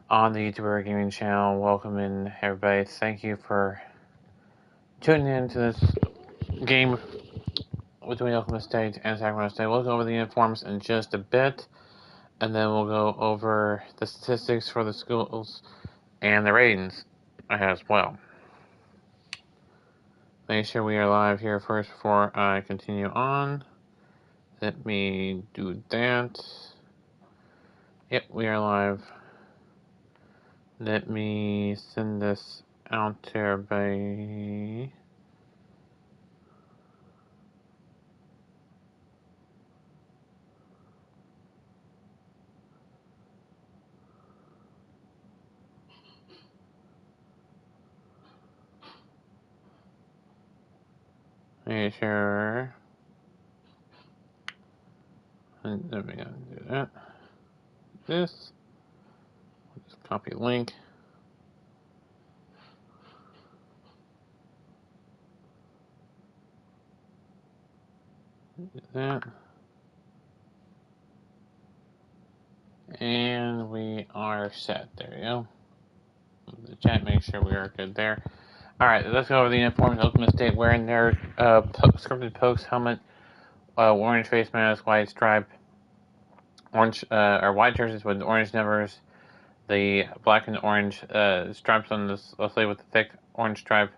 on the YouTuber Gaming channel. Welcome in, everybody. Thank you for tuning in to this game between Oklahoma State and Sacramento State. We'll go over the uniforms in just a bit, and then we'll go over the statistics for the schools and the ratings as well. Make sure we are live here first before I continue on. Let me do that. Yep, we are live. Let me send this out to everybody. Make sure. And then we gotta do that. This. Just copy link. Do that. And we are set. There we go. The chat, make sure we are good there. Alright, let's go over the uniforms. Oklahoma State wearing their scripted post helmet, orange face mask, white stripe, orange or white jerseys with orange numbers, the black and orange stripes on the sleeve with the thick orange stripe,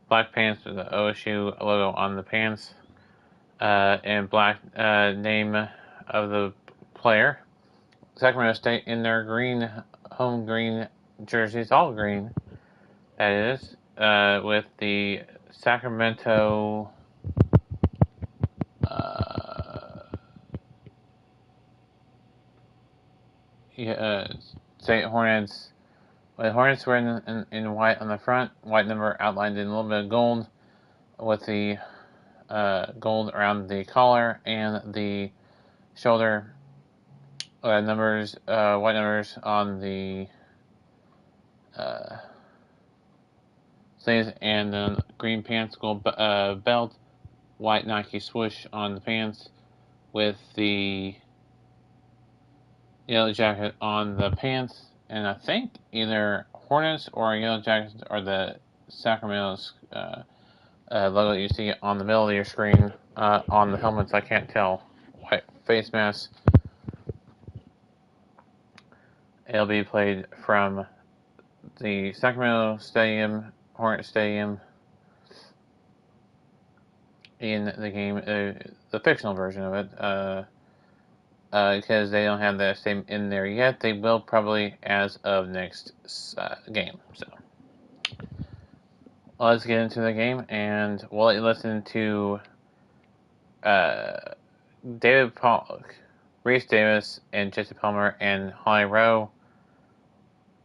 black pants with the OSU logo on the pants, and black name of the player. Sacramento State in their green, home green jerseys, all green, that is, with the Sacramento State Hornets. The Hornets were in white on the front, white number outlined in a little bit of gold, with the gold around the collar and the shoulder numbers, white numbers on the sleeves, and then green pants, gold belt, white Nike swoosh on the pants, with the yellow jacket on the pants, and I think either Hornets or Yellow Jackets are the Sacramento's logo that you see on the middle of your screen on the helmets. I can't tell. White face mask. It'll be played from the Sacramento Stadium, Hornet Stadium, in the game, the fictional version of it, because they don't have that stadium in there yet. They will probably as of next game. So let's get into the game, and we'll let you listen to David Pollock, Reese Davis, and Jesse Palmer, and Holly Rowe.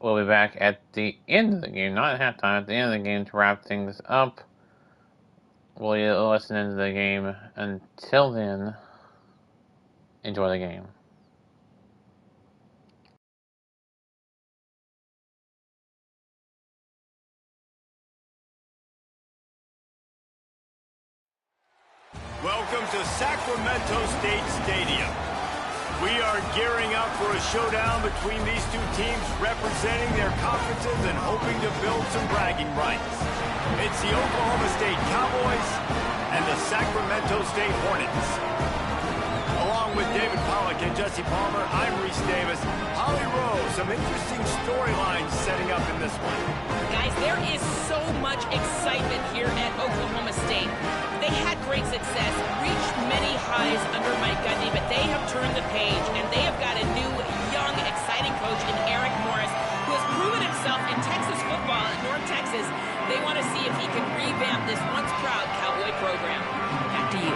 We'll be back at the end of the game, not at halftime, at the end of the game to wrap things up. We'll listen into the game. Until then, enjoy the game. Welcome to Sacramento State Stadium. We are gearing up for a showdown between these two teams representing their conferences and hoping to build some bragging rights. It's the Oklahoma State Cowboys and the Sacramento State Hornets. Along with David Pollock and Jesse Palmer, I'm Reese Davis. Holly Rowe, some interesting storylines setting up in this one. Guys, there is so much excitement here at Oklahoma State. They had great success, reached many highs under Mike Gundy, but they have turned the page, and they have got a new, young, exciting coach in Eric Morris, who has proven himself in Texas football at North Texas. They want to see if he can revamp this once-proud Cowboy program. Back to you.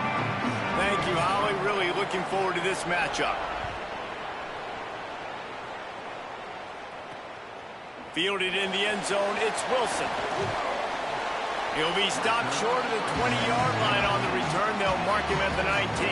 Thank you, Holly. Really looking forward to this matchup. Fielded in the end zone, it's Wilson. He'll be stopped short of the 20-yard line on the return. They'll mark him at the 19.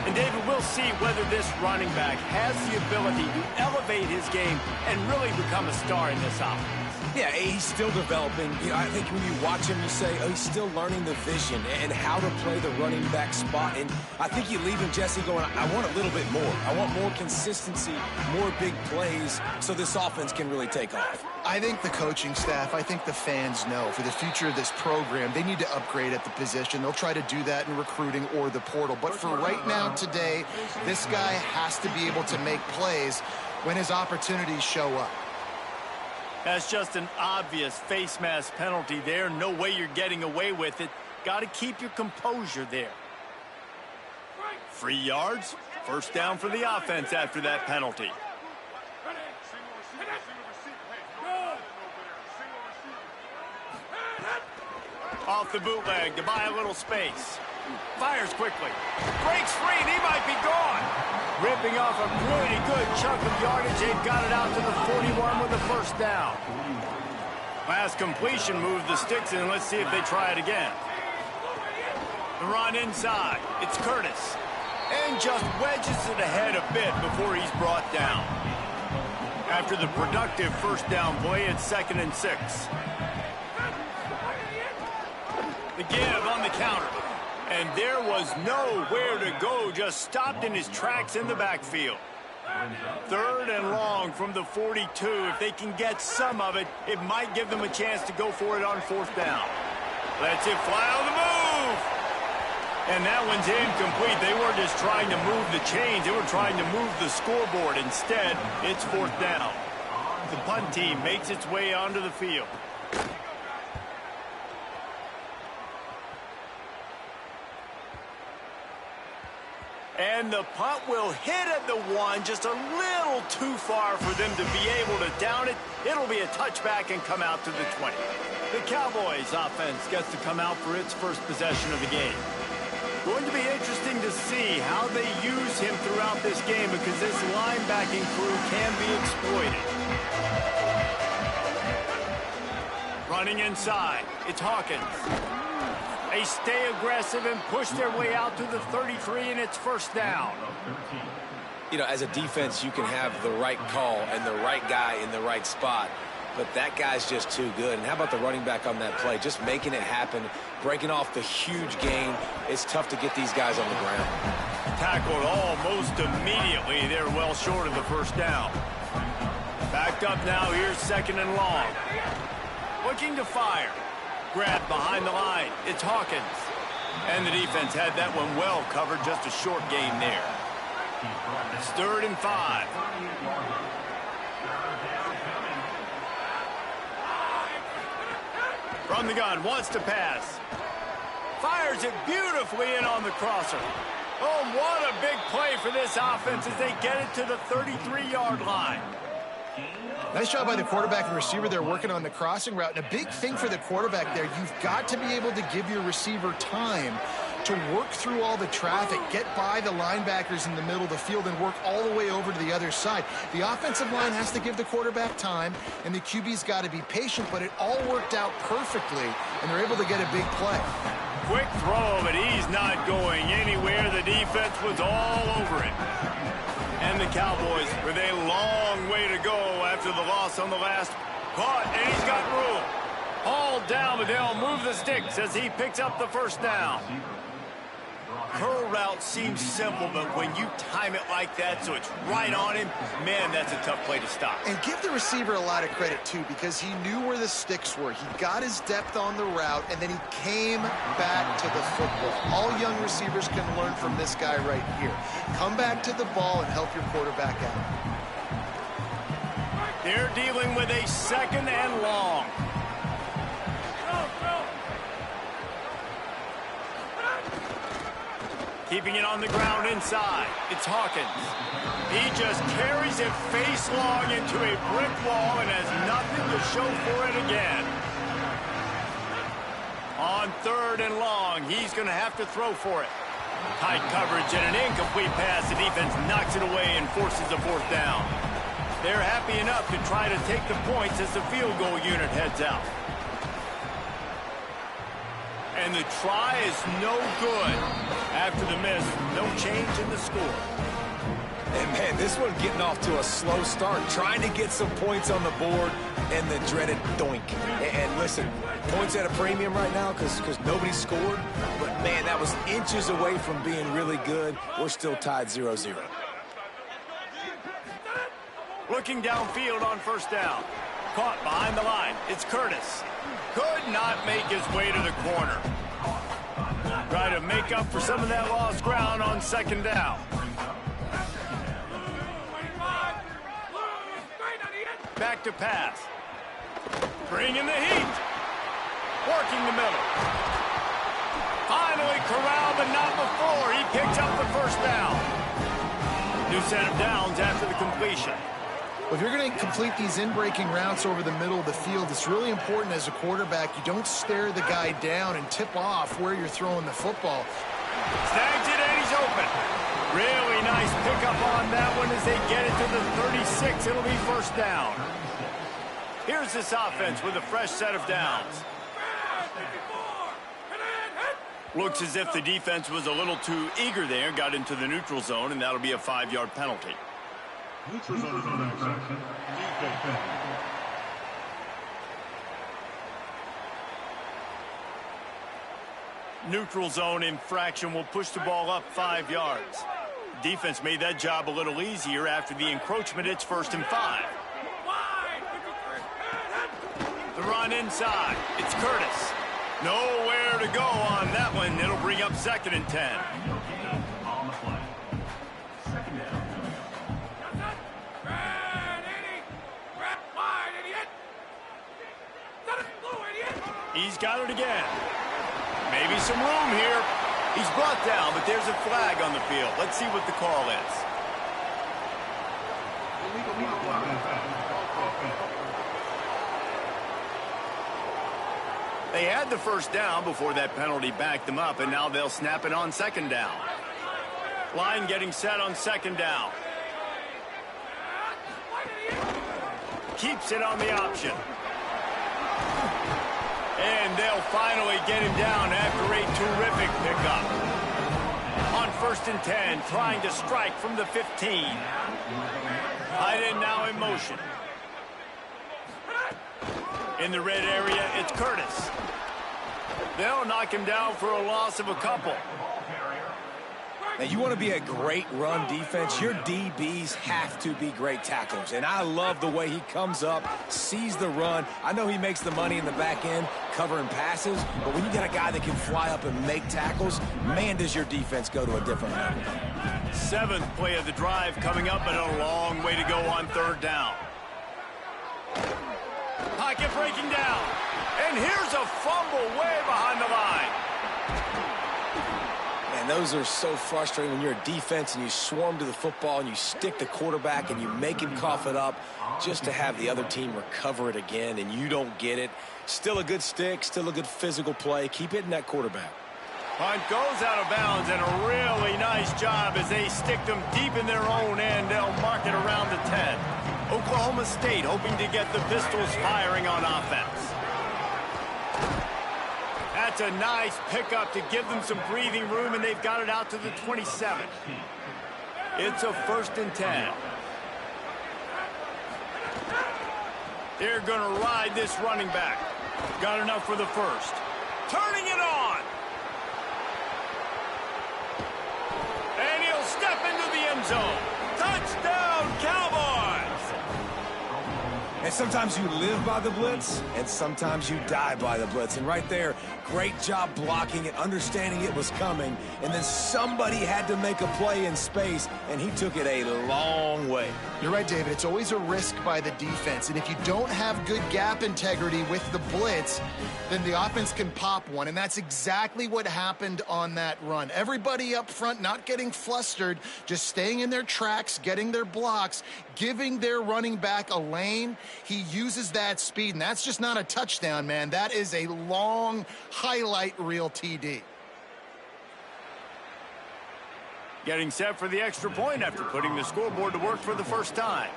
And David, we'll see whether this running back has the ability to elevate his game and really become a star in this offense. Yeah, he's still developing. You know, I think when you watch him, you say, oh, he's still learning the vision and how to play the running back spot. And I think you leave him, Jesse, going, I want a little bit more. I want more consistency, more big plays, so this offense can really take off. I think the coaching staff, I think the fans know for the future of this program, they need to upgrade at the position. They'll try to do that in recruiting or the portal. But for right now, today, this guy has to be able to make plays when his opportunities show up. That's just an obvious face mask penalty there. No way you're getting away with it. Got to keep your composure there. 3 yards. First down for the offense after that penalty. Off the bootleg to buy a little space. Fires quickly. Breaks free and he might be gone. Ripping off a pretty good chunk of yardage. They've got it out to the 41 with the first down. Last completion moved the sticks in. Let's see if they try it again. The run inside. It's Curtis. And just wedges it ahead a bit before he's brought down. After the productive first down play, it's 2nd and 6. The give on the counter. And there was nowhere to go, just stopped in his tracks in the backfield. 3rd and long from the 42. If they can get some of it, it might give them a chance to go for it on 4th down. Lets it fly on the move. And that one's incomplete. They weren't just trying to move the chains. They were trying to move the scoreboard. Instead, it's 4th down. The punt team makes its way onto the field. And the punt will hit at the 1, just a little too far for them to be able to down it. It'll be a touchback and come out to the 20. The Cowboys offense gets to come out for its first possession of the game. Going to be interesting to see how they use him throughout this game because this linebacking crew can be exploited. Running inside, it's Hawkins. They stay aggressive and push their way out to the 33, and it's first down. You know, as a defense, you can have the right call and the right guy in the right spot, but that guy's just too good. And how about the running back on that play? Just making it happen, breaking off the huge gain. It's tough to get these guys on the ground. Tackled almost immediately. They're well short of the first down. Backed up now. Here's 2nd and long. Looking to fire. Grab behind the line. It's Hawkins. And the defense had that one well covered. Just a short gain there. It's 3rd and 5. From the gun. Wants to pass. Fires it beautifully in on the crosser. Oh, what a big play for this offense as they get it to the 33-yard line. Nice job by the quarterback and receiver there working on the crossing route. And a big thing for the quarterback there, you've got to be able to give your receiver time to work through all the traffic, get by the linebackers in the middle of the field, and work all the way over to the other side. The offensive line has to give the quarterback time, and the QB's got to be patient, but it all worked out perfectly, and they're able to get a big play. Quick throw, but he's not going anywhere. The defense was all over it. And the Cowboys with a long way to go after the loss on the last punt. And he's got room. Hauled down, but they'll move the sticks as he picks up the first down. Curl route seems simple, but when you time it like that so it's right on him, man, that's a tough play to stop. And give the receiver a lot of credit, too, because he knew where the sticks were. He got his depth on the route, and then he came back to the football. All young receivers can learn from this guy right here. Come back to the ball and help your quarterback out. They're dealing with a 2nd and long. Keeping it on the ground inside. It's Hawkins. He just carries it face long into a brick wall and has nothing to show for it again. On 3rd and long, he's going to have to throw for it. Tight coverage and an incomplete pass. The defense knocks it away and forces a 4th down. They're happy enough to try to take the points as the field goal unit heads out. And the try is no good. After the miss, no change in the score. And, man, this one getting off to a slow start, trying to get some points on the board, and the dreaded doink. And listen, points at a premium right now because nobody scored. But, man, that was inches away from being really good. We're still tied 0-0. Looking downfield on first down. Caught behind the line. It's Curtis. Could not make his way to the corner. Try to make up for some of that lost ground on second down. Back to pass. Bringing the heat. Working the middle. Finally corralled, but not before. He picks up the first down. New set of downs after the completion. Well, if you're going to complete these in-breaking routes over the middle of the field, it's really important as a quarterback you don't stare the guy down and tip off where you're throwing the football. Snags it and he's open. Really nice pickup on that one as they get it to the 36. It'll be first down. Here's this offense with a fresh set of downs. Looks as if the defense was a little too eager there, got into the neutral zone, and that'll be a 5-yard penalty. Neutral zone infraction. Neutral zone infraction will push the ball up 5 yards. Defense made that job a little easier after the encroachment. It's 1st and 5. The run inside. It's Curtis. Nowhere to go on that one. It'll bring up 2nd and 10. He's got it again. Maybe some room here. He's brought down, but there's a flag on the field. Let's see what the call is. They had the first down before that penalty backed them up, and now they'll snap it on 2nd down. Line getting set on 2nd down. Keeps it on the option. And they'll finally get him down after a terrific pickup. On 1st and 10, trying to strike from the 15. Tight end now in motion. In the red area, it's Curtis. They'll knock him down for a loss of a couple. Now, you want to be a great run defense, your DBs have to be great tacklers. And I love the way he comes up, sees the run. I know he makes the money in the back end covering passes, but when you got a guy that can fly up and make tackles, man, does your defense go to a different level. 7th play of the drive coming up, but a long way to go on 3rd down. Pocket breaking down. And here's a fumble way behind the line. And those are so frustrating when you're a defense and you swarm to the football and you stick the quarterback and you make him cough it up just to have the other team recover it again and you don't get it. Still a good stick, still a good physical play. Keep hitting that quarterback. Punt goes out of bounds, and a really nice job as they stick them deep in their own end. They'll mark it around the 10. Oklahoma State hoping to get the Pistols firing on offense. That's a nice pickup to give them some breathing room, and they've got it out to the 27. It's a 1st and 10. They're going to ride this running back. Got enough for the 1st. Turning it on. And he'll step into the end zone. Touchdown, Cowboys! And sometimes you live by the blitz, and sometimes you die by the blitz. And right there, great job blocking it, understanding it was coming. And then somebody had to make a play in space, and he took it a long way. You're right, David. It's always a risk by the defense. And if you don't have good gap integrity with the blitz, then the offense can pop one. And that's exactly what happened on that run. Everybody up front not getting flustered, just staying in their tracks, getting their blocks, giving their running back a lane. He uses that speed, and that's just not a touchdown, man. That is a long highlight reel TD. Getting set for the extra point after putting the scoreboard to work for the first time.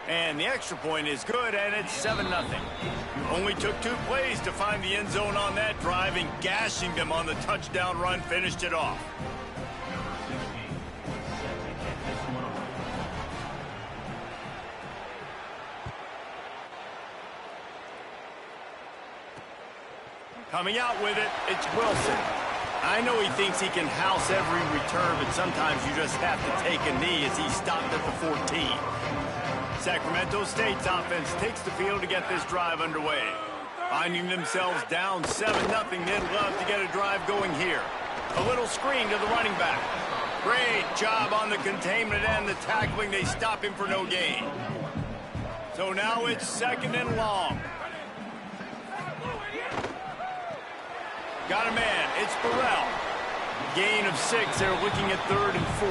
And the extra point is good, and it's 7-0. Only took 2 plays to find the end zone on that drive, and gashing them on the touchdown run finished it off. Coming out with it, it's Wilson. I know he thinks he can house every return, but sometimes you just have to take a knee as he stopped at the 14. Sacramento State's offense takes the field to get this drive underway. Finding themselves down 7-0, they'd love to get a drive going here. A little screen to the running back. Great job on the containment and the tackling. They stop him for no gain. So now it's 2nd and long. Got a man. It's Burrell. Gain of 6. They're looking at 3rd and 4.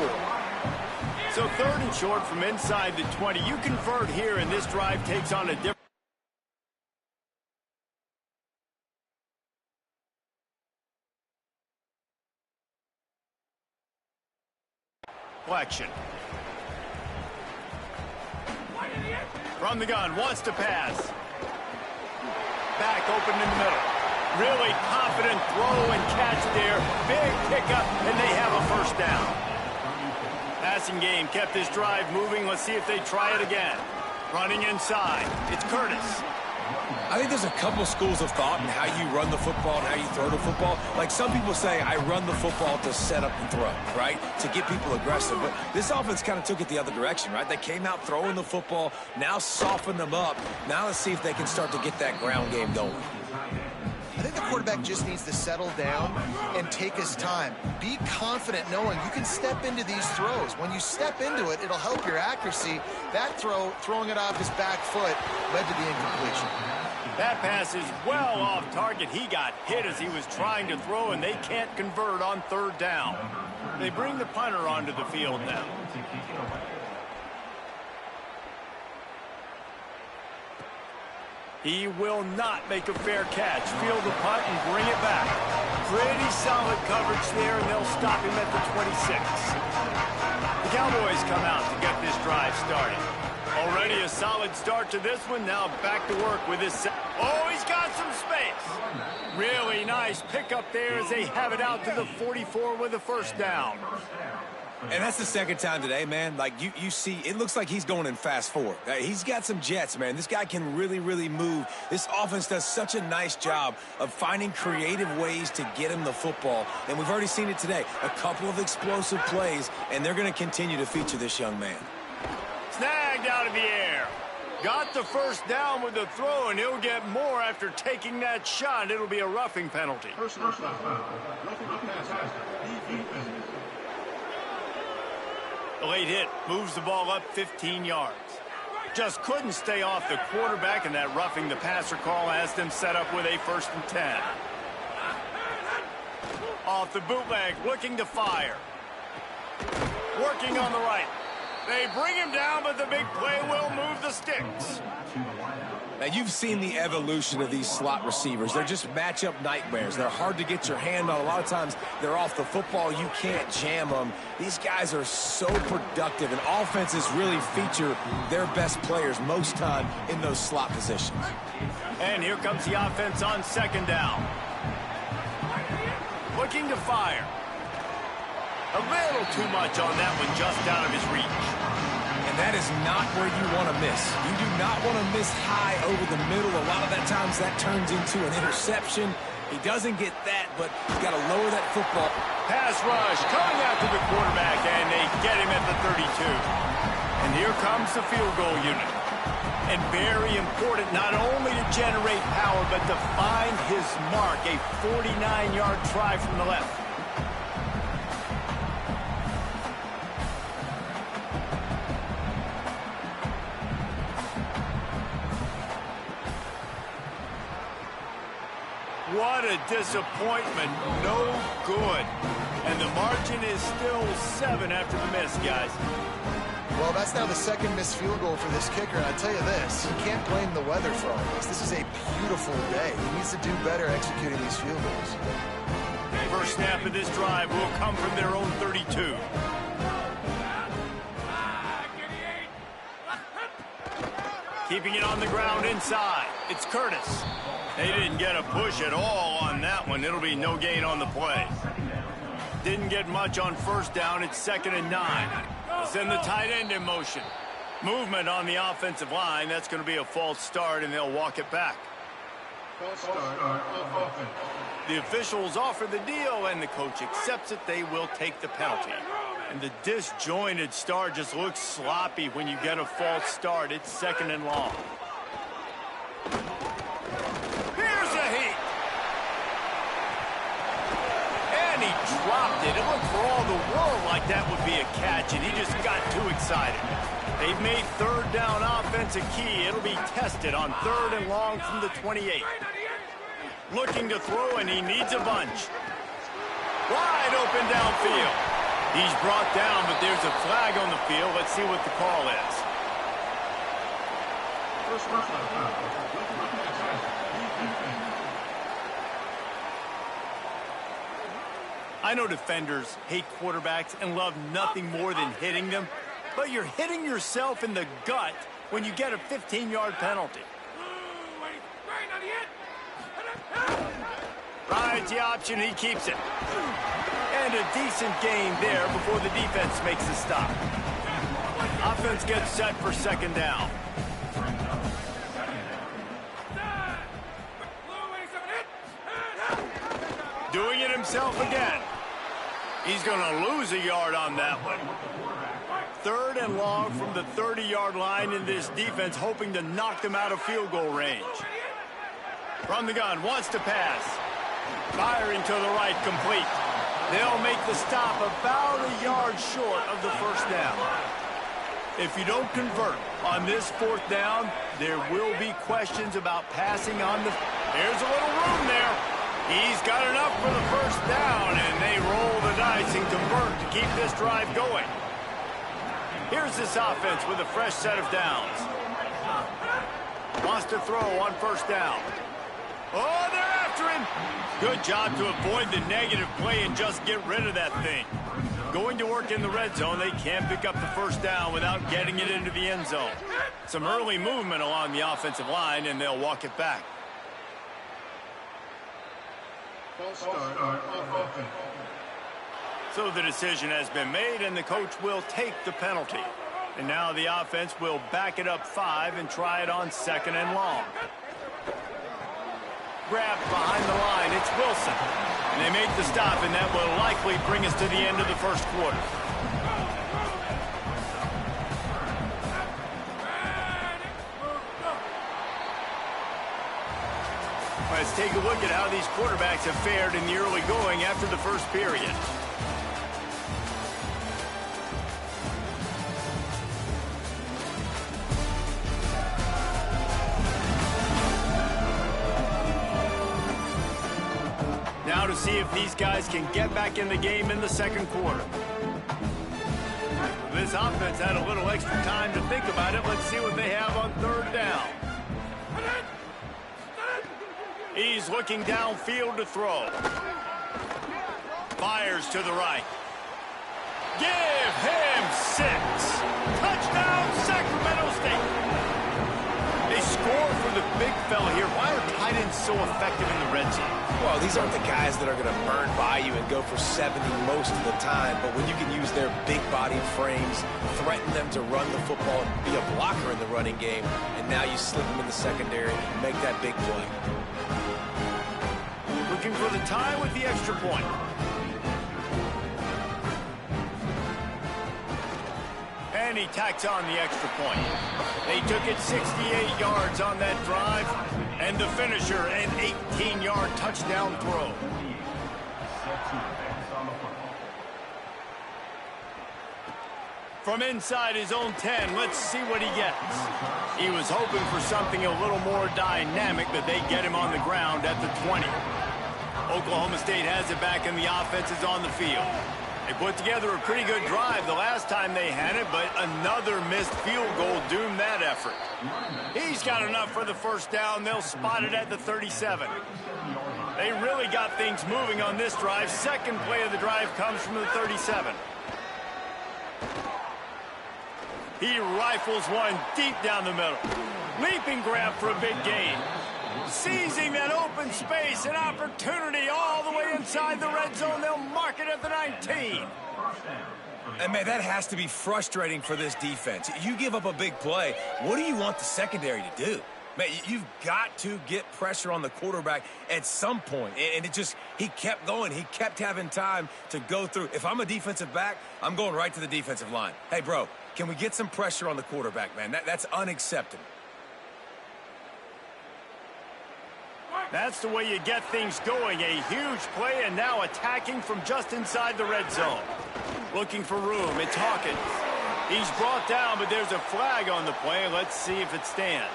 So 3rd and short from inside the 20. You convert here, and this drive takes on a different... Collection. From the gun, wants to pass. Back open in the middle. Really confident throw and catch there. Big pickup, and they have a first down. Passing game kept this drive moving. Let's see if they try it again. Running inside. It's Curtis. I think there's a couple schools of thought in how you run the football and how you throw the football. Like some people say, I run the football to set up and throw, right? To get people aggressive. But this offense kind of took it the other direction, right? They came out throwing the football, now soften them up. Now let's see if they can start to get that ground game going. I think the quarterback just needs to settle down and take his time. Be confident knowing you can step into these throws. When you step into it, it'll help your accuracy. That throw, throwing it off his back foot, led to the incompletion. That pass is well off target. He got hit as he was trying to throw, and they can't convert on 3rd down. They bring the punter onto the field now. He will not make a fair catch. Field the punt and bring it back. Pretty solid coverage there, and they'll stop him at the 26. The Cowboys come out to get this drive started. Already a solid start to this one. Now back to work with his... Oh, he's got some space. Really nice pickup there as they have it out to the 44 with a first down. And that's the 2nd time today, man. Like, you see, it looks like he's going in fast forward. He's got some jets, man. This guy can really, really move. This offense does such a nice job of finding creative ways to get him the football. And we've already seen it today. A couple of explosive plays, and they're going to continue to feature this young man. Snagged out of the air. Got the first down with the throw, and he'll get more after taking that shot. It'll be a roughing penalty. The late hit moves the ball up 15 yards. Just couldn't stay off the quarterback, and that roughing the passer call has them set up with a 1st and 10. Off the bootleg, looking to fire. Working on the right. They bring him down, but the big play will move the sticks. Now, you've seen the evolution of these slot receivers. They're just matchup nightmares. They're hard to get your hand on. A lot of times, they're off the football. You can't jam them. These guys are so productive, and offenses really feature their best players most time in those slot positions. And here comes the offense on 2nd down. Looking to fire. A little too much on that one, just out of his reach. And that is not where you want to miss. You do not want to miss high over the middle. A lot of that times that turns into an interception. He doesn't get that, but he's got to lower that football. Pass rush coming after the quarterback, and they get him at the 32. And here comes the field goal unit. And very important not only to generate power, but to find his mark. A 49-yard try from the left. What a disappointment. No good. And the margin is still 7 after the miss, guys. Well, that's now the 2nd missed field goal for this kicker, and I tell you this, you can't blame the weather for all this. This is a beautiful day. He needs to do better executing these field goals. First snap of this drive will come from their own 32. Keeping it on the ground inside. It's Curtis. They didn't get a push at all on that one. It'll be no gain on the play. Didn't get much on 1st down. It's 2nd and 9. Send the tight end in motion. Movement on the offensive line. That's going to be a false start, and they'll walk it back. The officials offer the deal, and the coach accepts it. They will take the penalty. And the disjointed start just looks sloppy when you get a false start. It's 2nd and long. Here's a heat. And he dropped it. It looked for all the world like that would be a catch, and he just got too excited. They've made 3rd down offense a key. It'll be tested on 3rd and long from the 28. Looking to throw, and he needs a bunch. Wide open downfield. He's brought down, but there's a flag on the field. Let's see what the call is. I know defenders hate quarterbacks and love nothing more than hitting them, but you're hitting yourself in the gut when you get a 15-yard penalty. Rides the option, he keeps it. And a decent gain there before the defense makes a stop. Offense gets set for 2nd down. Doing it himself again. He's going to lose a yard on that one. 3rd and long from the 30-yard line, in this defense hoping to knock them out of field goal range. From the gun, wants to pass. Firing to the right, complete. They'll make the stop about a yard short of the 1st down. If you don't convert on this 4th down, there will be questions about passing on the... There's a little room there. He's got enough for the 1st down, and they roll the dice and convert to keep this drive going. Here's this offense with a fresh set of downs. Wants to throw on 1st down. Oh, they're after him. Good job to avoid the negative play and just get rid of that thing. Going to work in the red zone, they can't pick up the 1st down without getting it into the end zone. Some early movement along the offensive line, and they'll walk it back. So the decision has been made, and the coach will take the penalty. And now the offense will back it up 5 and try it on 2nd and long. Grab behind the line, it's Wilson. And they make the stop, and that will likely bring us to the end of the 1st quarter. Let's take a look at how these quarterbacks have fared in the early going after the 1st period. Now to see if these guys can get back in the game in the 2nd quarter. This offense had a little extra time to think about it. Let's see what they have on 3rd down. He's looking downfield to throw. Fires to the right. Give him 6. Touchdown, Sacramento State. They score for the big fella here. Why are tight ends so effective in the red zone? Well, these aren't the guys that are going to burn by you and go for 70 most of the time, but when you can use their big-bodied frames, threaten them to run the football and be a blocker in the running game, and now you slip them in the secondary and make that big play. Looking for the tie with the extra point. And he tacks on the extra point. They took it 68 yards on that drive. And the finisher, an 18-yard touchdown throw. From inside his own 10, let's see what he gets. He was hoping for something a little more dynamic, but they get him on the ground at the 20. Oklahoma State has it back, and the offense is on the field. They put together a pretty good drive the last time they had it, but another missed field goal doomed that effort. He's got enough for the 1st down. They'll spot it at the 37. They really got things moving on this drive. 2nd play of the drive comes from the 37. He rifles one deep down the middle. Leaping grab for a big gain. Seizing that open space, an opportunity all the way inside the red zone. They'll mark it at the 19. And, man, that has to be frustrating for this defense. You give up a big play. What do you want the secondary to do? Man, you've got to get pressure on the quarterback at some point. And he kept going. He kept having time to go through. If I'm a defensive back, I'm going right to the defensive line. Hey, bro, can we get some pressure on the quarterback, man? That's unacceptable. That's the way you get things going. A huge play, and now attacking from just inside the red zone. Looking for room. It's Hawkins. He's brought down, but there's a flag on the play. Let's see if it stands.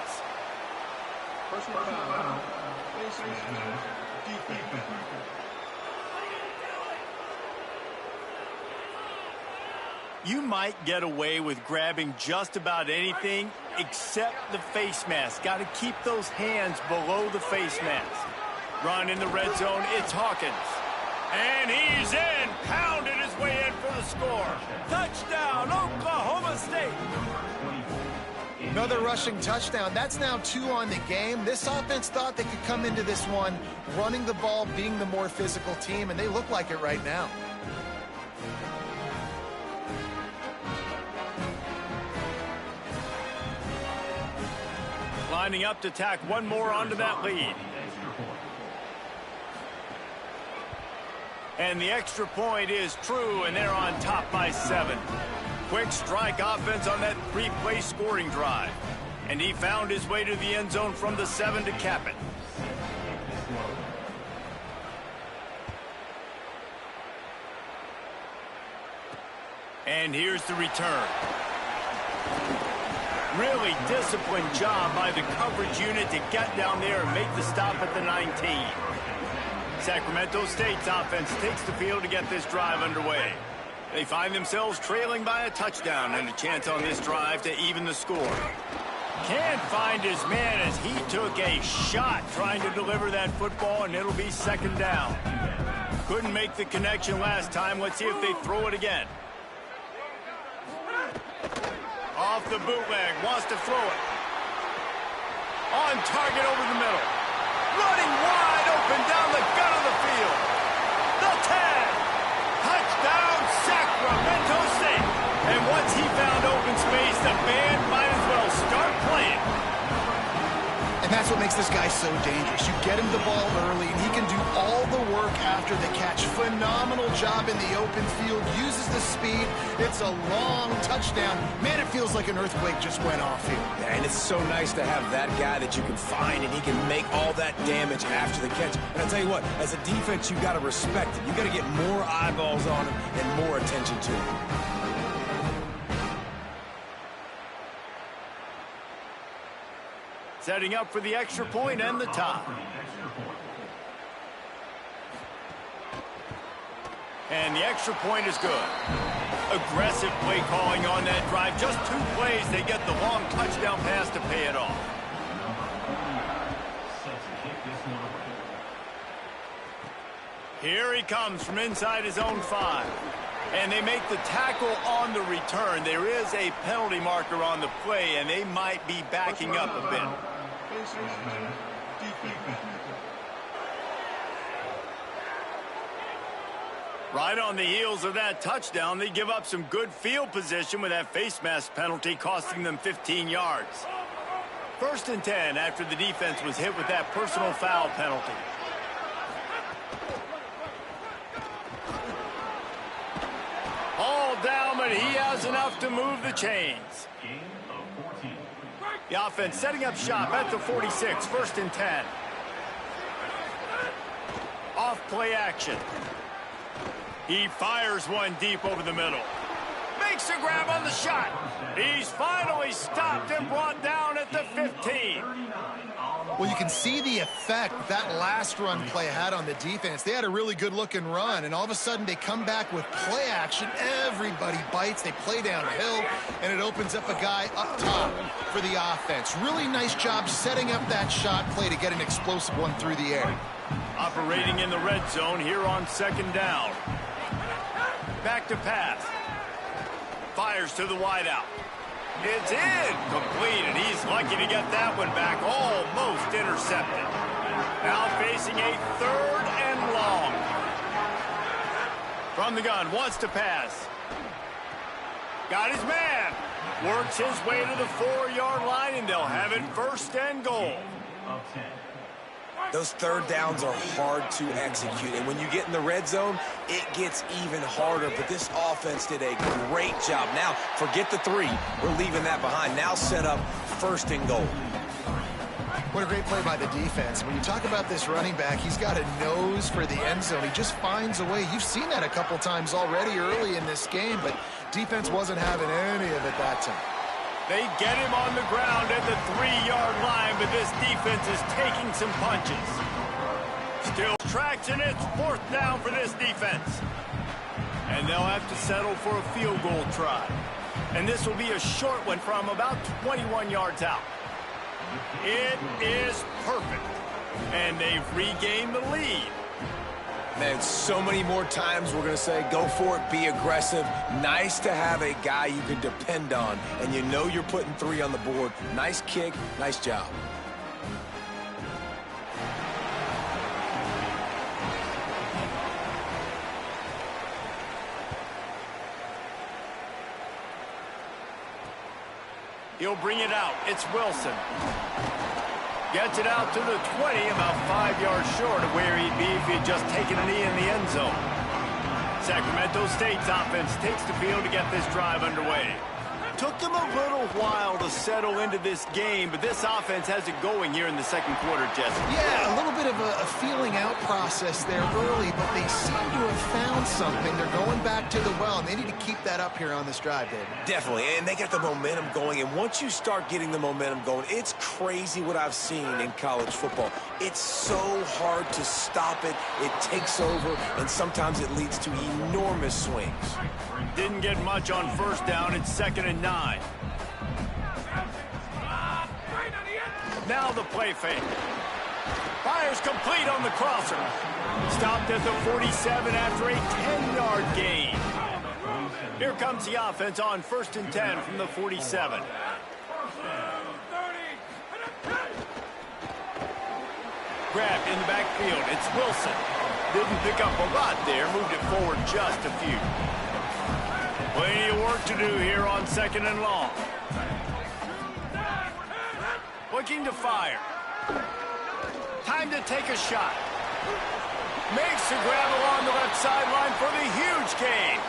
Personal foul. You might get away with grabbing just about anything except the face mask. Got to keep those hands below the face mask. Run in the red zone. It's Hawkins. And he's in. Pounded his way in for the score. Touchdown, Oklahoma State. Another rushing touchdown. That's now 2 on the game. This offense thought they could come into this one running the ball, being the more physical team, and they look like it right now. Lining up to tack one more onto that lead. And the extra point is true, and they're on top by 7. Quick strike offense on that 3-play scoring drive. And he found his way to the end zone from the 7 to cap it. And here's the return. Really disciplined job by the coverage unit to get down there and make the stop at the 19. Sacramento State's offense takes the field to get this drive underway. They find themselves trailing by a touchdown and a chance on this drive to even the score. Can't find his man as he took a shot trying to deliver that football, and it'll be second down. Couldn't make the connection last time. Let's see if they throw it again. Off the bootleg, wants to throw it. On target over the middle. Running wide open down the gut of the field. The 10. Touchdown, Sacramento State. And once he found open space, the band might as well start playing. And that's what makes this guy so dangerous. You get him the ball early, and he can do all the work after the catch. Phenomenal job in the open field. Uses the speed. It's a long touchdown. Man, it feels like an earthquake just went off here. Yeah, and it's so nice to have that guy that you can find, and he can make all that damage after the catch. And I'll tell you what, as a defense, you got to respect it. You got to get more eyeballs on him and more attention to him. Setting up for the extra point and the tie. And the extra point is good. Aggressive play calling on that drive. Just 2 plays, they get the long touchdown pass to pay it off. Here he comes from inside his own 5. And they make the tackle on the return. There is a penalty marker on the play, and they might be backing up a bit. Right on the heels of that touchdown, they give up some good field position with that face mask penalty costing them 15 yards. 1st and 10 after the defense was hit with that personal foul penalty. All down, but he has enough to move the chains. The offense setting up shop at the 46, 1st and 10. Off play action. He fires one deep over the middle. Makes a grab on the shot. He's finally stopped and brought down at the 15. Well, you can see the effect that last run play had on the defense. They had a really good-looking run, and all of a sudden they come back with play action. Everybody bites. They play downhill, and it opens up a guy up top for the offense. Really nice job setting up that shot play to get an explosive one through the air. Operating in the red zone here on 2nd down. Back to pass. Fires to the wideout. It's in. Complete, and he's lucky to get that one back. Almost intercepted. Now facing a 3rd and long. From the gun, wants to pass. Got his man. Works his way to the 4-yard line, and and they'll have it first and goal. Those third downs are hard to execute, and when you get in the red zone, it gets even harder. But this offense did a great job. Now, forget the 3. We're leaving that behind. Now set up first and goal. What a great play by the defense. When you talk about this running back, he's got a nose for the end zone. He just finds a way. You've seen that a couple times already early in this game, but defense wasn't having any of it that time. They get him on the ground at the 3-yard line, but this defense is taking some punches. Still traction, it's 4th down for this defense. And they'll have to settle for a field goal try. And this will be a short one from about 21 yards out. It is perfect. And they've regained the lead. Man, so many more times we're going to say, go for it, be aggressive. Nice to have a guy you can depend on, and you know you're putting 3 on the board. Nice kick, nice job. He'll bring it out. It's Wilson. Gets it out to the 20, about 5 yards short of where he'd be if he had just taken a knee in the end zone. Sacramento State's offense takes the field to get this drive underway. Took them a little while to settle into this game, but this offense has it going here in the second quarter, Jesse. Yeah, a little bit of a feeling out process there early, but they seem to have found something. They're going back to the well, and they need to keep that up here on this drive, David. Definitely, and they got the momentum going, and once you start getting the momentum going, it's crazy what I've seen in college football. It's so hard to stop it. It takes over, and sometimes it leads to enormous swings. Didn't get much on first down. It's 2nd and 9. Now the play fake. Fires complete on the crosser. Stopped at the 47 after a 10-yard gain. Here comes the offense on 1st and 10 from the 47. Grabbed in the backfield. It's Wilson. Didn't pick up a lot there. Moved it forward just a few. Plenty of work to do here on 2nd and long. Looking to fire. Time to take a shot. Makes the grab along the left sideline for the huge gain.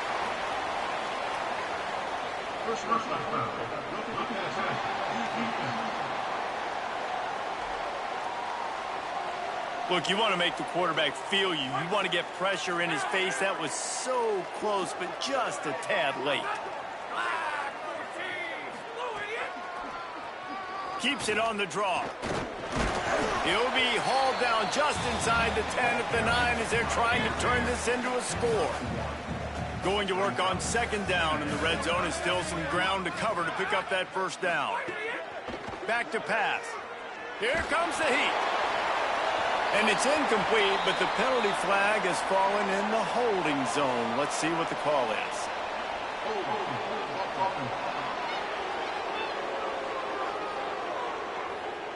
Look, you want to make the quarterback feel you. You want to get pressure in his face. That was so close, but just a tad late. Keeps it on the draw. He'll be hauled down just inside the 10 at the 9 as they're trying to turn this into a score. Going to work on 2nd down in the red zone is still some ground to cover to pick up that first down. Back to pass. Here comes the heat. And it's incomplete, but the penalty flag has fallen in the holding zone. Let's see what the call is.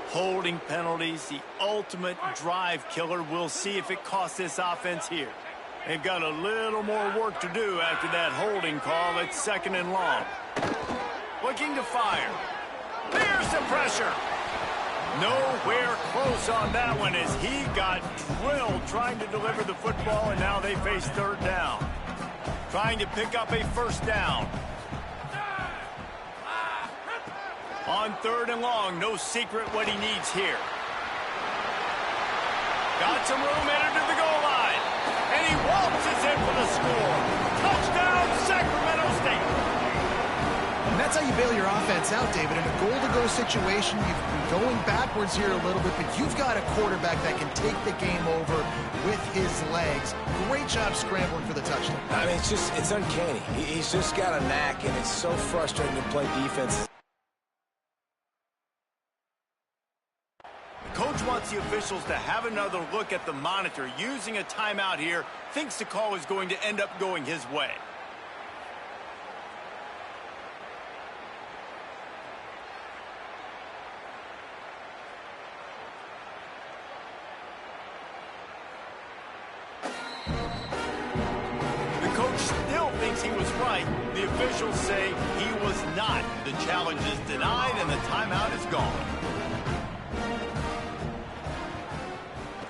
Holding penalties, the ultimate drive killer. We'll see if it costs this offense here. They've got a little more work to do after that holding call. It's 2nd and long. Looking to fire. There's the pressure. Nowhere close on that one as he got drilled trying to deliver the football, and now they face 3rd down. Trying to pick up a first down. On 3rd and long, no secret what he needs here. Got some room, entered to the goal line. And he waltzes in for the score. Touchdown, Sacramento State. And that's how you bail your offense out, David. In a goal-to-go situation, you've been going backwards here a little bit, but you've got a quarterback that can take the game over with his legs. Great job scrambling for the touchdown. I mean, it's uncanny. He's just got a knack, and it's so frustrating to play defense. Coach wants the officials to have another look at the monitor. Using a timeout here, thinks the call is going to end up going his way. The coach still thinks says he was right. The officials say he was not. The challenge is denied and the timeout is gone.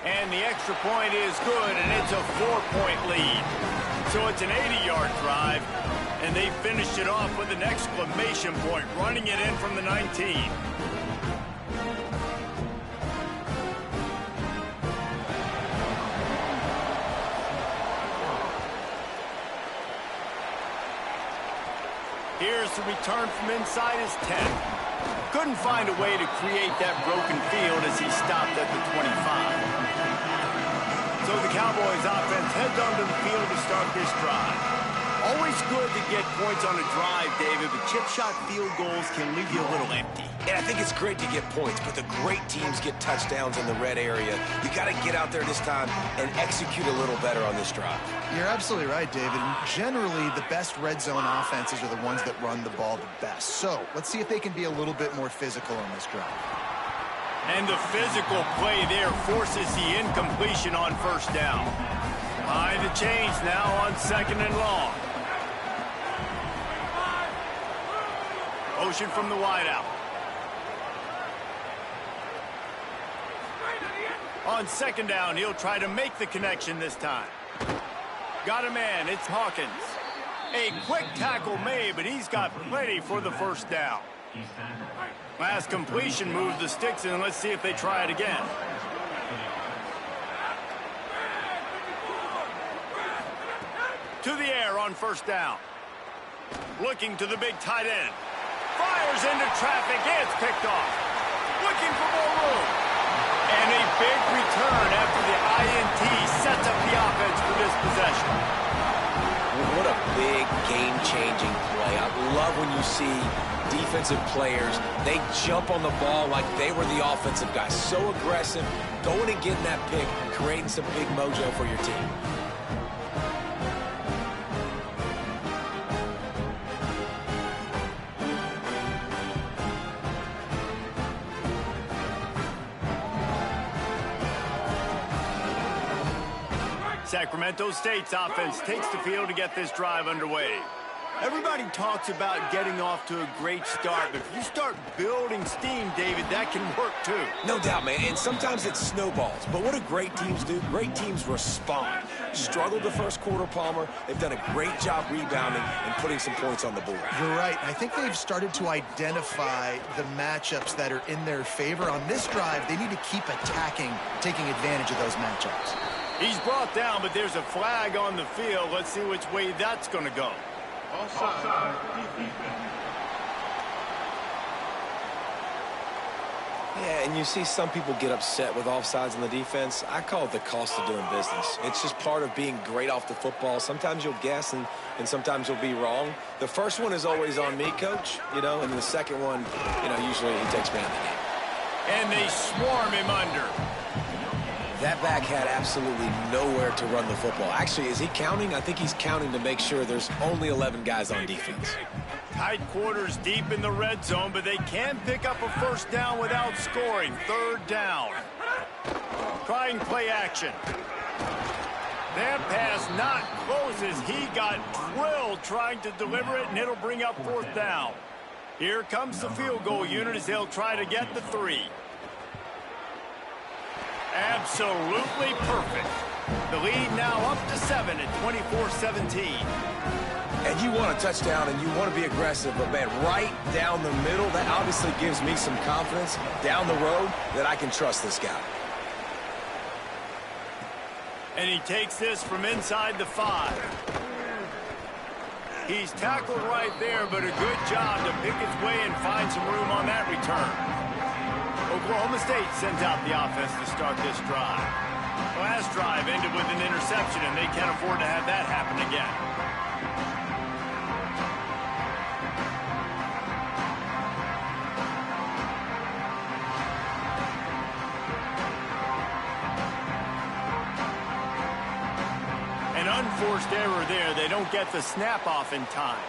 And the extra point is good, and it's a 4-point lead. So it's an 80-yard drive, and they finished it off with an exclamation point, running it in from the 19. Here's the return from inside his 10. Couldn't find a way to create that broken field as he stopped at the 25. So the Cowboys offense heads onto the field to start this drive. Always good to get points on a drive, David, but chip shot field goals can leave you a little empty. And I think it's great to get points, but the great teams get touchdowns in the red area. You got to get out there this time and execute a little better on this drive. You're absolutely right, David. And generally, the best red zone offenses are the ones that run the ball the best. So let's see if they can be a little bit more physical on this drive. And the physical play there forces the incompletion on first down. Behind the chains now on 2nd and long. Motion from the wideout. On 2nd down, he'll try to make the connection this time. Got a man, it's Hawkins. A quick tackle made, but he's got plenty for the first down. Last completion moves the sticks in. Let's see if they try it again. To the air on first down. Looking to the big tight end. Fires into traffic. It's picked off. Looking for more room. And a big return after the INT sets up the offense for this possession. What a big game-changing play. I love when you see defensive players, they jump on the ball like they were the offensive guys. So aggressive, going and getting that pick, creating some big mojo for your team. Sacramento State's offense takes the field to get this drive underway. Everybody talks about getting off to a great start, but if you start building steam, David, that can work too. No doubt, man, and sometimes it snowballs. But what do great teams do? Great teams respond. Struggled the first quarter, Palmer. They've done a great job rebounding and putting some points on the board. You're right. I think they've started to identify the matchups that are in their favor. On this drive, they need to keep attacking, taking advantage of those matchups. He's brought down, but there's a flag on the field. Let's see which way that's going to go. Offside. Yeah, and you see some people get upset with offsides in the defense. I call it the cost of doing business. It's just part of being great off the football. Sometimes you'll guess and sometimes you'll be wrong. The first one is always on me, Coach, and the second one, usually he takes me out of the game. And they swarm him under. That back had absolutely nowhere to run the football. Actually, is he counting? I think he's counting to make sure there's only 11 guys on defense. Tight quarters deep in the red zone, but they can pick up a first down without scoring. 3rd down. Trying play action. That pass not close as he got drilled trying to deliver it, and it'll bring up 4th down. Here comes the field goal unit as they'll try to get the 3. Absolutely perfect. The lead now up to 7 at 24-17. And you want a touchdown and you want to be aggressive, but man, right down the middle, that obviously gives me some confidence down the road that I can trust this guy. And he takes this from inside the 5. He's tackled right there, but a good job to pick his way and find some room on that return. Oklahoma State sends out the offense to start this drive. Last drive ended with an interception, and they can't afford to have that happen again. An unforced error there. They don't get the snap off in time.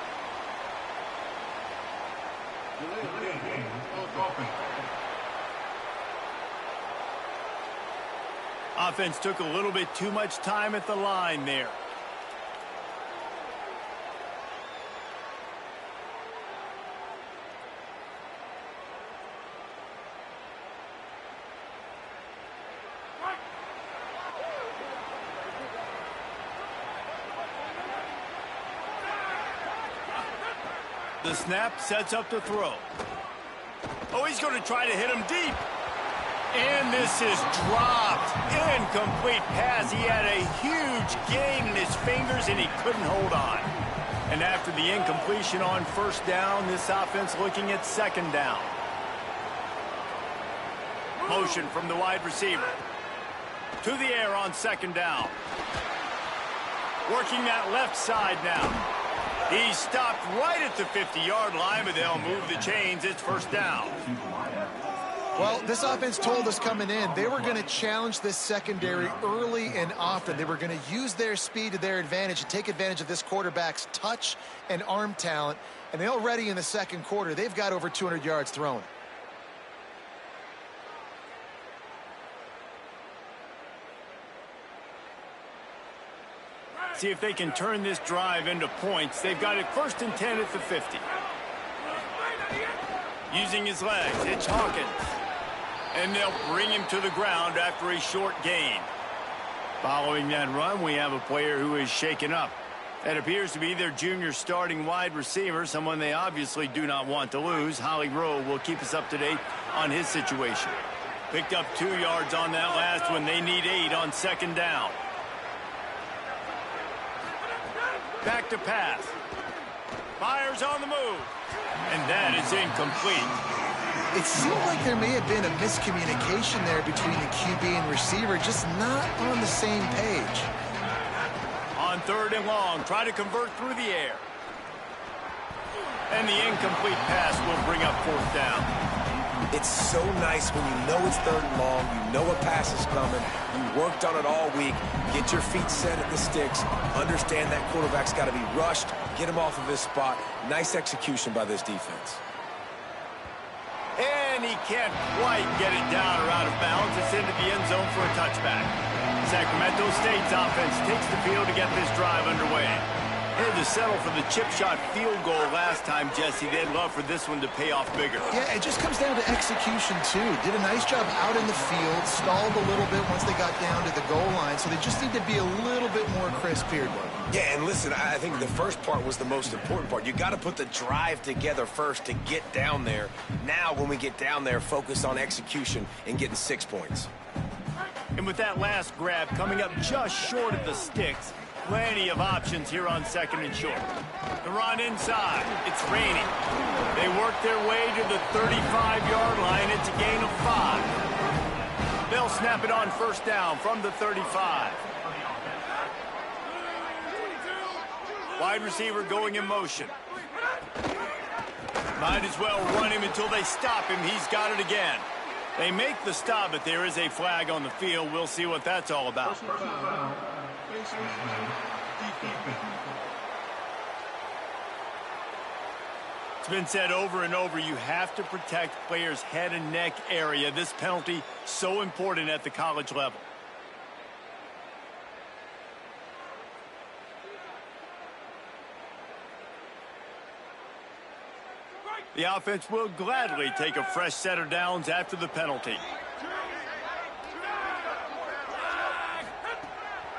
Offense took a little bit too much time at the line there. the snap, sets up the throw. Oh, he's going to try to hit him deep. And this is dropped. Incomplete pass. He had a huge gain in his fingers, and he couldn't hold on. And after the incompletion on first down, this offense looking at second down. Motion from the wide receiver. To the air on second down. Working that left side now. He stopped right at the 50-yard line, but they'll move the chains. It's first down. Well, this offense told us coming in they were going to challenge this secondary early and often. They were going to use their speed to their advantage and take advantage of this quarterback's touch and arm talent. And they already in the second quarter, they've got over 200 yards thrown. See if they can turn this drive into points. They've got it 1st and 10 at the 50. Using his legs, it's Hawkins. And they'll bring him to the ground after a short gain. Following that run, we have a player who is shaken up. That appears to be their junior starting wide receiver, someone they obviously do not want to lose. Holly Rowe will keep us up to date on his situation. Picked up 2 yards on that last one. They need 8 on second down. Back to pass. Fires on the move. And that is incomplete. It seemed like there may have been a miscommunication there between the QB and receiver, just not on the same page. On 3rd and long, try to convert through the air. And the incomplete pass will bring up 4th down. It's so nice when you know it's 3rd and long, you know a pass is coming, you worked on it all week, get your feet set at the sticks, understand that quarterback's got to be rushed, get him off of his spot. Nice execution by this defense. And he can't quite get it down or out of bounds. It's into the end zone for a touchback. Sacramento State's offense takes the field to get this drive underway. They had to settle for the chip shot field goal last time, Jesse. They'd love for this one to pay off bigger. Yeah, it just comes down to execution, too. Did a nice job out in the field, stalled a little bit once they got down to the goal line, so they just need to be a little bit more crisp here. Yeah, and listen, I think the first part was the most important part. You got to put the drive together first to get down there. Now, when we get down there, focus on execution and getting 6 points. And with that last grab coming up just short of the sticks, plenty of options here on 2nd and short. The run inside. It's raining. They work their way to the 35-yard line. It's a gain of 5. They'll snap it on first down from the 35. Wide receiver going in motion. Might as well run him until they stop him. He's got it again. They make the stop, but there is a flag on the field. We'll see what that's all about. It's been said over and over, you have to protect players' head and neck area. This penalty, so important at the college level. The offense will gladly take a fresh set of downs after the penalty.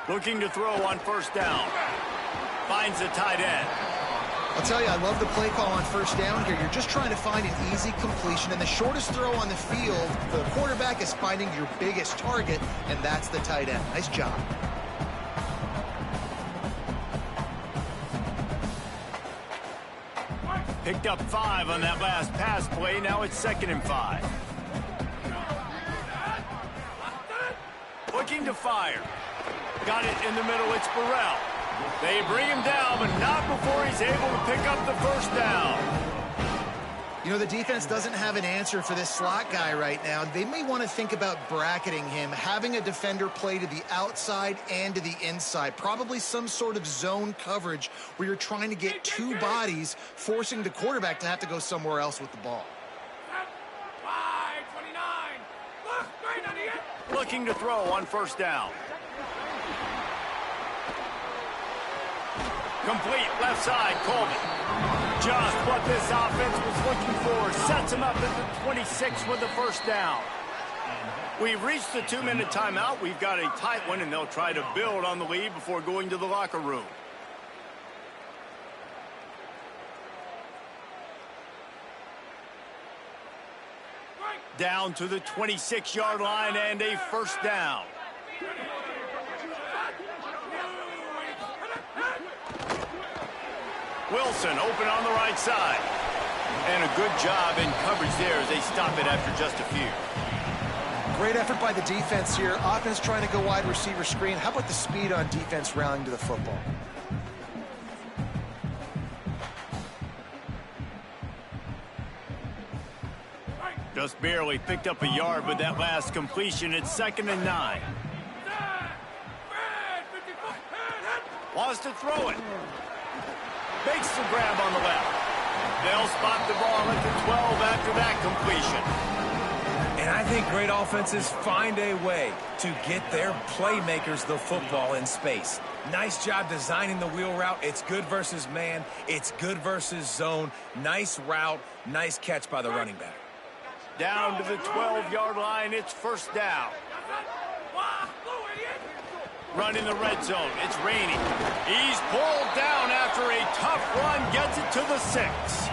Looking to throw on first down. Finds the tight end. I'll tell you, I love the play call on first down here. You're just trying to find an easy completion, and the shortest throw on the field for the quarterback is finding your biggest target, and that's the tight end. Nice job. Picked up 5 on that last pass play. Now it's 2nd and 5. Looking to fire. Got it in the middle. It's Burrell. They bring him down, but not before he's able to pick up the first down. You know, the defense doesn't have an answer for this slot guy right now. They may want to think about bracketing him, having a defender play to the outside and to the inside. Probably some sort of zone coverage where you're trying to get 2 bodies, forcing the quarterback to have to go somewhere else with the ball. Looking to throw on first down. Complete left side, Coleman. Just what this offense was looking for. Sets him up at the 26 with the first down. We've reached the 2-minute timeout. We've got a tight one, and they'll try to build on the lead before going to the locker room. down to the 26-yard line and a first down. Wilson open on the right side. And a good job in coverage there as they stop it after just a few. Great effort by the defense here. Offense trying to go wide receiver screen. How about the speed on defense rallying to the football? Just barely picked up a yard with that last completion. It's 2nd and 9. Wants to throw it. Makes the grab on the left. They'll spot the ball at the 12 after that completion. And I think great offenses find a way to get their playmakers the football in space. Nice job designing the wheel route. It's good versus man. It's good versus zone. Nice route. Nice catch by the running back. Down to the 12-yard line, it's first down. Run in the red zone. It's raining. He's pulled down after a tough run. Gets it to the 6.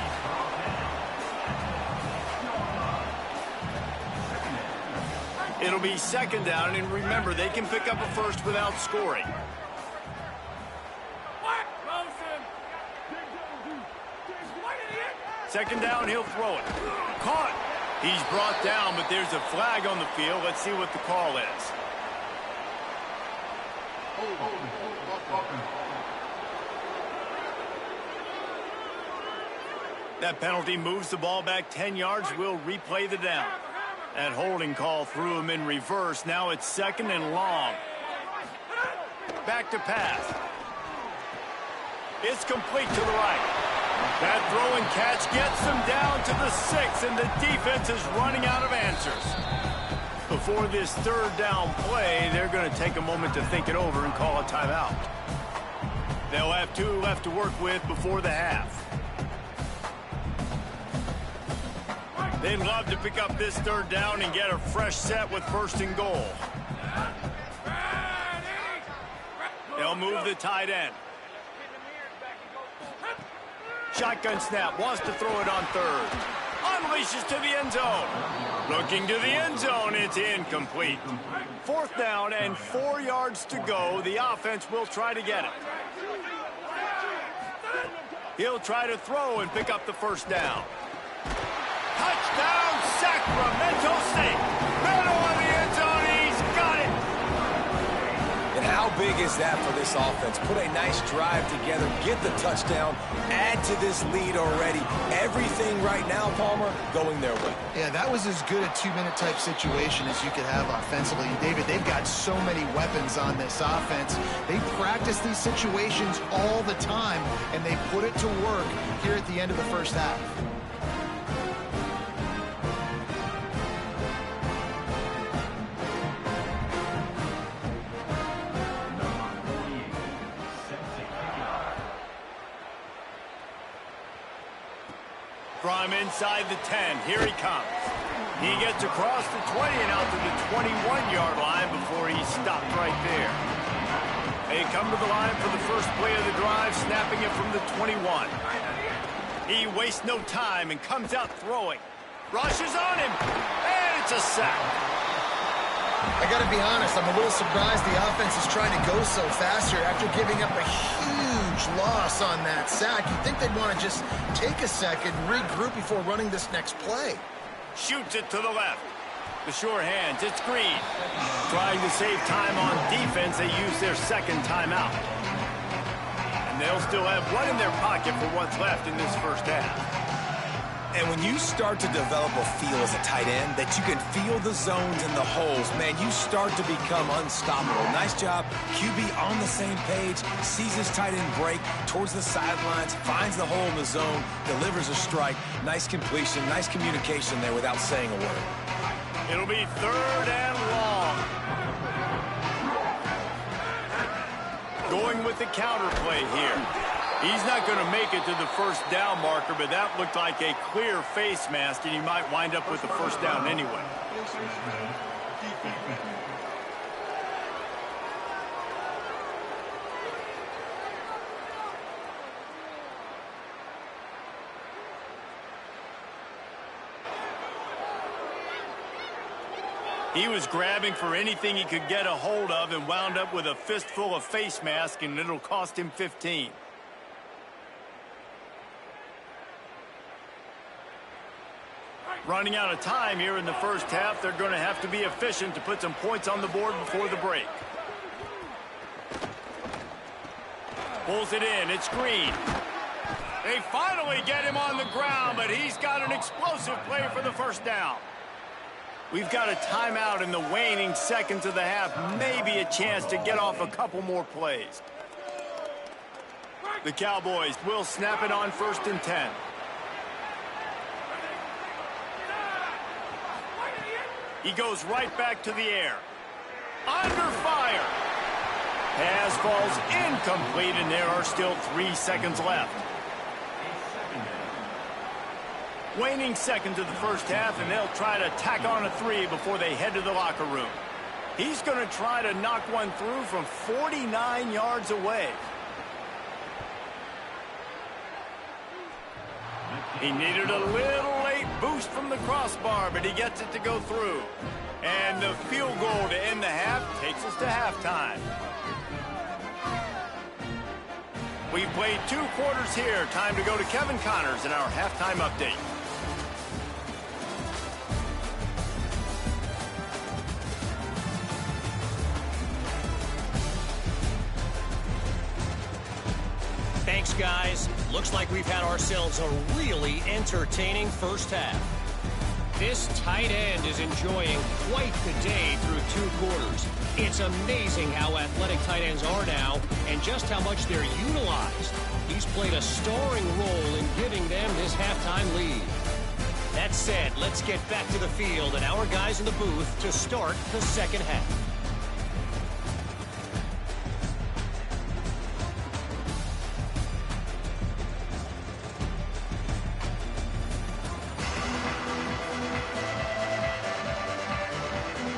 It'll be 2nd down, and remember, they can pick up a first without scoring. Second down, he'll throw it. Caught. He's brought down, but there's a flag on the field. Let's see what the call is. That penalty moves the ball back 10 yards. We'll replay the down. That holding call threw him in reverse. Now it's 2nd and long. Back to pass. It's complete to the right. That throw and catch gets them down to the 6, and the defense is running out of answers. Before this 3rd down play, they're going to take a moment to think it over and call a timeout. They'll have 2 left to work with before the half. They'd love to pick up this 3rd down and get a fresh set with 1st and goal. They'll move the tight end. Shotgun snap, wants to throw it on 3rd. Unleashes to the end zone. Looking to the end zone, it's incomplete. 4th down and 4 yards to go. The offense will try to get it. He'll try to throw and pick up the first down. Touchdown, Sacramento State. Middle of the end zone, he's got it. And how big is that for this offense? Put a nice drive together, get the touchdown, add to this lead already. Everything right now, Palmer, going their way. Yeah, that was as good a 2-minute type situation as you could have offensively. David, they've got so many weapons on this offense. They practice these situations all the time, and they put it to work here at the end of the first half. From inside the 10, here he comes. He gets across the 20 and out to the 21-yard line before he's stopped right there. They come to the line for the first play of the drive, snapping it from the 21. He wastes no time and comes out throwing. Rushes on him, and it's a sack. I got to be honest, I'm a little surprised the offense is trying to go so fast here after giving up a huge loss on that sack. You'd think they'd want to just take a second, regroup before running this next play. Shoots it to the left. The sure hands, it's Green. Trying to save time on defense, they use their 2nd timeout. And they'll still have one in their pocket for what's left in this first half. And when you start to develop a feel as a tight end that you can feel the zones and the holes, man, you start to become unstoppable. Nice job. QB on the same page, sees his tight end break towards the sidelines, finds the hole in the zone, delivers a strike. Nice completion, nice communication there without saying a word. It'll be 3rd and long. Going with the counter play here. He's not going to make it to the first down marker, but that looked like a clear face mask, and he might wind up with the first down anyway. He was grabbing for anything he could get a hold of and wound up with a fistful of face mask, and it'll cost him 15. Running out of time here in the first half, they're going to have to be efficient to put some points on the board before the break. Pulls it in, it's Green. They finally get him on the ground, but he's got an explosive play for the first down. We've got a timeout in the waning seconds of the half, maybe a chance to get off a couple more plays. The Cowboys will snap it on 1st and 10. He goes right back to the air. Under fire. Pass falls incomplete, and there are still 3 seconds left. Waning seconds of the first half, and they'll try to tack on a 3 before they head to the locker room. He's going to try to knock one through from 49 yards away. He needed a little late boost from the crossbar, but he gets it to go through. And the field goal to end the half takes us to halftime. We've played 2 quarters here. Time to go to Kevin Connors in our halftime update. Thanks, guys. Looks like we've had ourselves a really entertaining first half. This tight end is enjoying quite the day through 2 quarters. It's amazing how athletic tight ends are now and just how much they're utilized. He's played a starring role in giving them this halftime lead. That said, let's get back to the field and our guys in the booth to start the second half.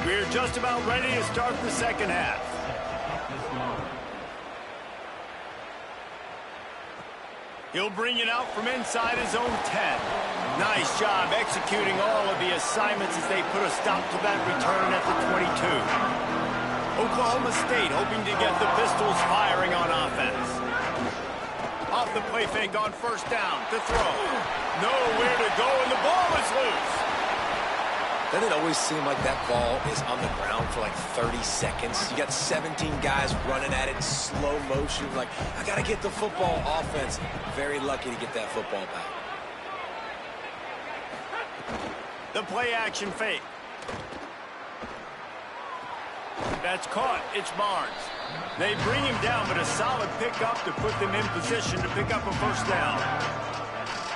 We're just about ready to start the second half. He'll bring it out from inside his own 10. Nice job executing all of the assignments as they put a stop to that return at the 22. Oklahoma State hoping to get the Pistols firing on offense. Off the play fake on first down to throw. Nowhere to go, and the ball is loose. Doesn't it always seem like that ball is on the ground for like 30 seconds? You got 17 guys running at it in slow motion. Like, I got to get the football. Offense. Very lucky to get that football back. The play action fake. That's caught. It's Barnes. They bring him down, but a solid pickup to put them in position to pick up a first down.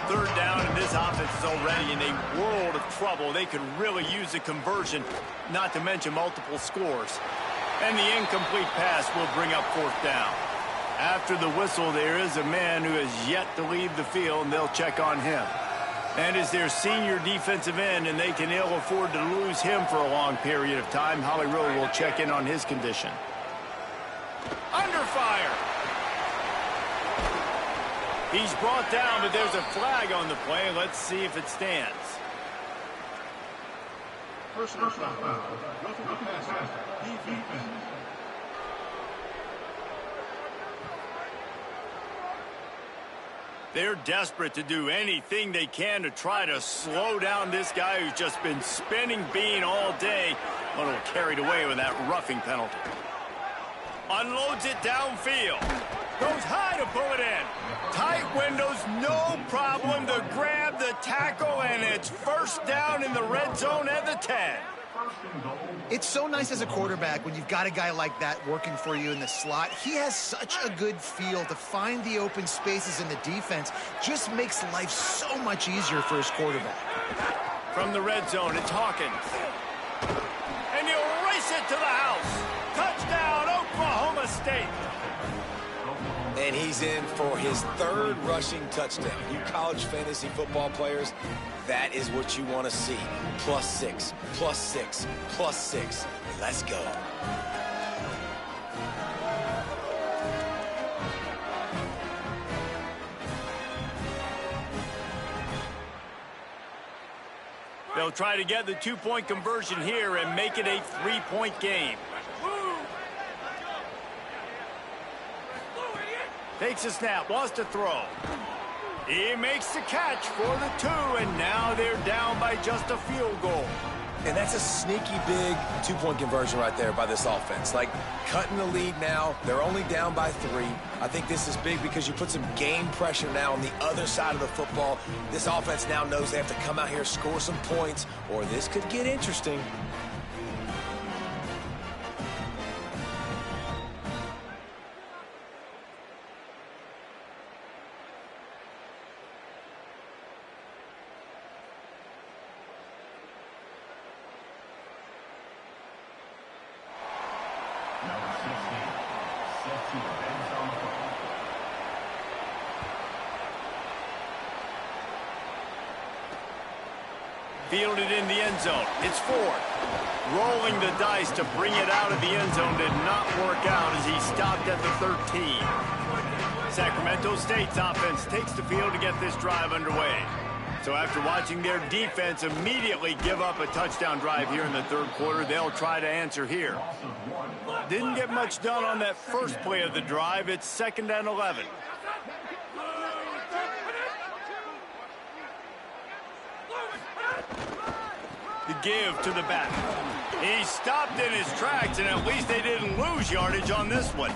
3rd down, and this offense is already in a world of trouble. They could really use a conversion, not to mention multiple scores. And the incomplete pass will bring up 4th down. After the whistle, there is a man who has yet to leave the field, and they'll check on him. And as their senior defensive end, and they can ill afford to lose him for a long period of time, Holly Rowe will check in on his condition. Under fire. He's brought down, but there's a flag on the play. Let's see if it stands. Personal foul. Roughing the passer. Defense. They're desperate to do anything they can to try to slow down this guy who's just been spinning bean all day. A little carried away with that roughing penalty. Unloads it downfield. Goes high to pull it in. Tight windows, no problem to grab the tackle, and it's first down in the red zone at the 10. It's so nice as a quarterback when you've got a guy like that working for you in the slot. He has such a good feel to find the open spaces in the defense. Just makes life so much easier for his quarterback. From the red zone, it's Hawkins. And he'll race it to the house. Touchdown, Oklahoma State. And he's in for his 3rd rushing touchdown. You college fantasy football players, that is what you want to see. +6, +6, +6. Let's go. They'll try to get the two-point conversion here and make it a three-point game. Takes a snap, wants to throw. He makes the catch for the two, and now they're down by just a field goal. And that's a sneaky big two-point conversion right there by this offense. Like, cutting the lead now. They're only down by 3. I think this is big because you put some game pressure now on the other side of the football. This offense now knows they have to come out here, score some points, or this could get interesting. Fielded in the end zone. It's 4. Rolling the dice to bring it out of the end zone did not work out as he stopped at the 13. Sacramento State's offense takes the field to get this drive underway. So after watching their defense immediately give up a touchdown drive here in the third quarter, they'll try to answer here. Didn't get much done on that first play of the drive. It's 2nd and 11. The give to the back. He stopped in his tracks, and at least they didn't lose yardage on this one.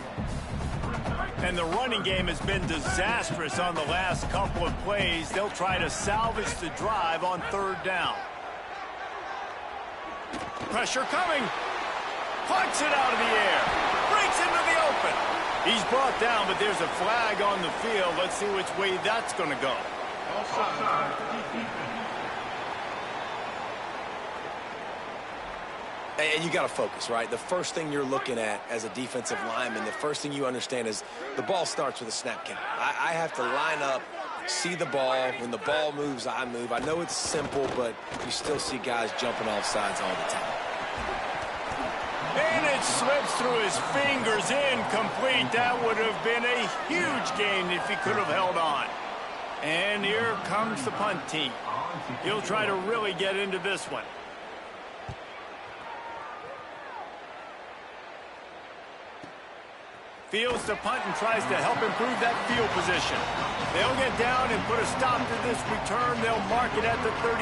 And the running game has been disastrous on the last couple of plays. They'll try to salvage the drive on 3rd down. Pressure coming. Plucks it out of the air. Breaks into the open. He's brought down, but there's a flag on the field. Let's see which way that's going to go. And you got to focus, right? The first thing you're looking at as a defensive lineman, the first thing you understand is the ball starts with a snap count. I have to line up, see the ball. When the ball moves, I move. I know it's simple, but you still see guys jumping off sides all the time. And it slips through his fingers, incomplete. That would have been a huge gain if he could have held on. And here comes the punt team. He'll try to really get into this one. Fields the punt and tries to help improve that field position. They'll get down and put a stop to this return. They'll mark it at the 32.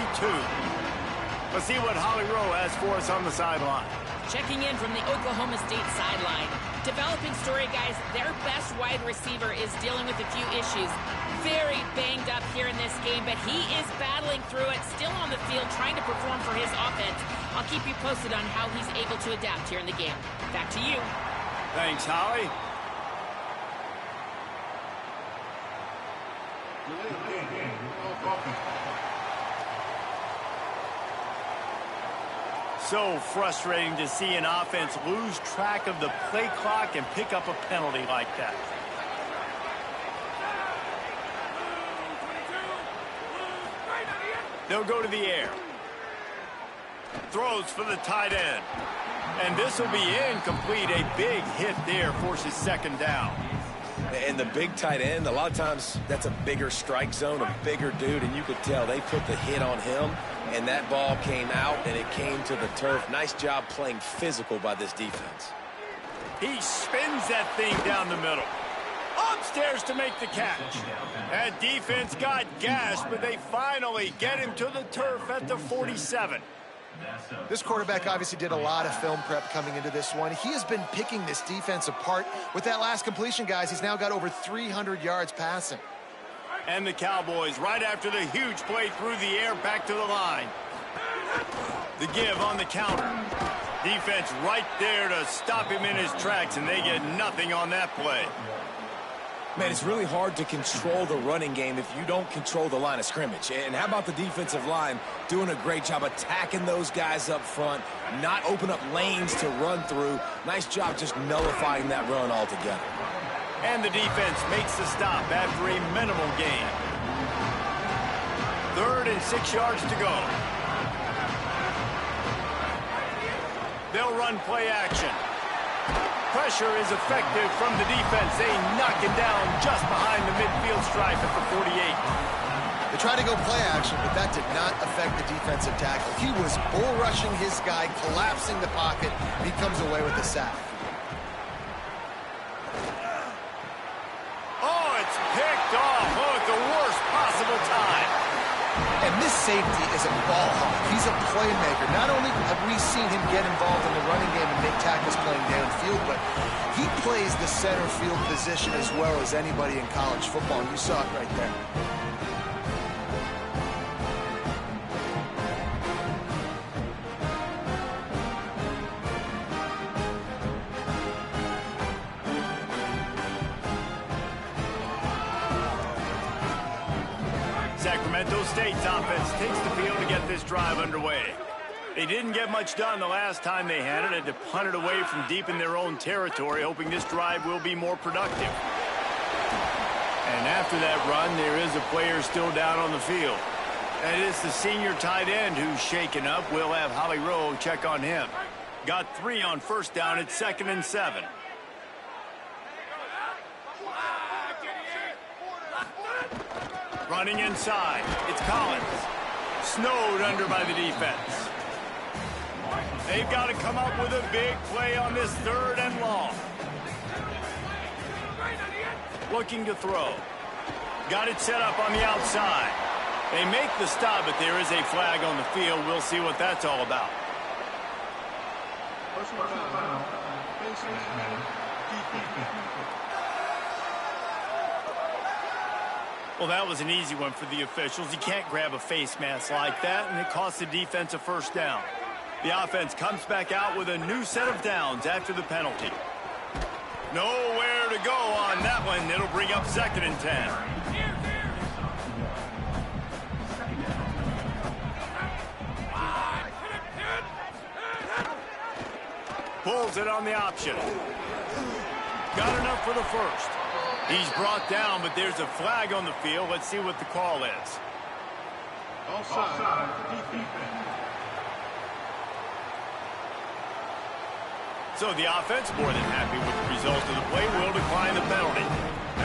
Let's see what Holly Rowe has for us on the sideline. Checking in from the Oklahoma State sideline. Developing story, guys. Their best wide receiver is dealing with a few issues. Very banged up here in this game, but he is battling through it, still on the field, trying to perform for his offense. I'll keep you posted on how he's able to adapt here in the game. Back to you. Thanks, Holly. So frustrating to see an offense lose track of the play clock and pick up a penalty like that. They'll go to the air. Throws for the tight end. And this will be incomplete. A big hit there forces 2nd down. And the big tight end, a lot of times that's a bigger strike zone, a bigger dude, and you could tell they put the hit on him, and that ball came out, and it came to the turf. Nice job playing physical by this defense. He spins that thing down the middle. Upstairs to make the catch. That defense got gashed, but they finally get him to the turf at the 47. This quarterback obviously did a lot of film prep coming into this one. He has been picking this defense apart. With that last completion, guys, he's now got over 300 yards passing. And the Cowboys, right after the huge play through the air, back to the line. The give on the counter. Defense right there to stop him in his tracks, and they get nothing on that play. Man, it's really hard to control the running game if you don't control the line of scrimmage. And how about the defensive line doing a great job attacking those guys up front, not open up lanes to run through. Nice job just nullifying that run altogether. And the defense makes the stop after a minimal gain. 3rd and 6 yards to go. They'll run play action. Pressure is effective from the defense. They knock him down just behind the midfield stripe at the 48. They tried to go play action, but that did not affect the defensive tackle. He was bull rushing his guy, collapsing the pocket. He comes away with the sack. Oh, it's picked off. Oh, at the worst possible time. And this safety is a ball hawk. He's a playmaker. Not only have we seen him get involved in the running game and make tackles playing downfield, but he plays the center field position as well as anybody in college football. And you saw it right there. Sacramento State's offense takes the field to get this drive underway. They didn't get much done the last time they had it. Had to punt it away from deep in their own territory, hoping this drive will be more productive. And after that run, there is a player still down on the field. That is the senior tight end who's shaken up. We'll have Holly Rowe check on him. Got 3 on first down at 2nd and 7. Running inside, it's Collins. Snowed under by the defense. They've got to come up with a big play on this 3rd and long. Looking to throw. Got it set up on the outside. They make the stop, but there is a flag on the field. We'll see what that's all about. Personal foul. Well, that was an easy one for the officials. You can't grab a face mask like that, and it costs the defense a first down. The offense comes back out with a new set of downs after the penalty. Nowhere to go on that one. It'll bring up 2nd and 10. Pulls it on the option. Got enough for the first. He's brought down, but there's a flag on the field. Let's see what the call is. Offside. Defense. So the offense, more than happy with the result of the play, will decline the penalty.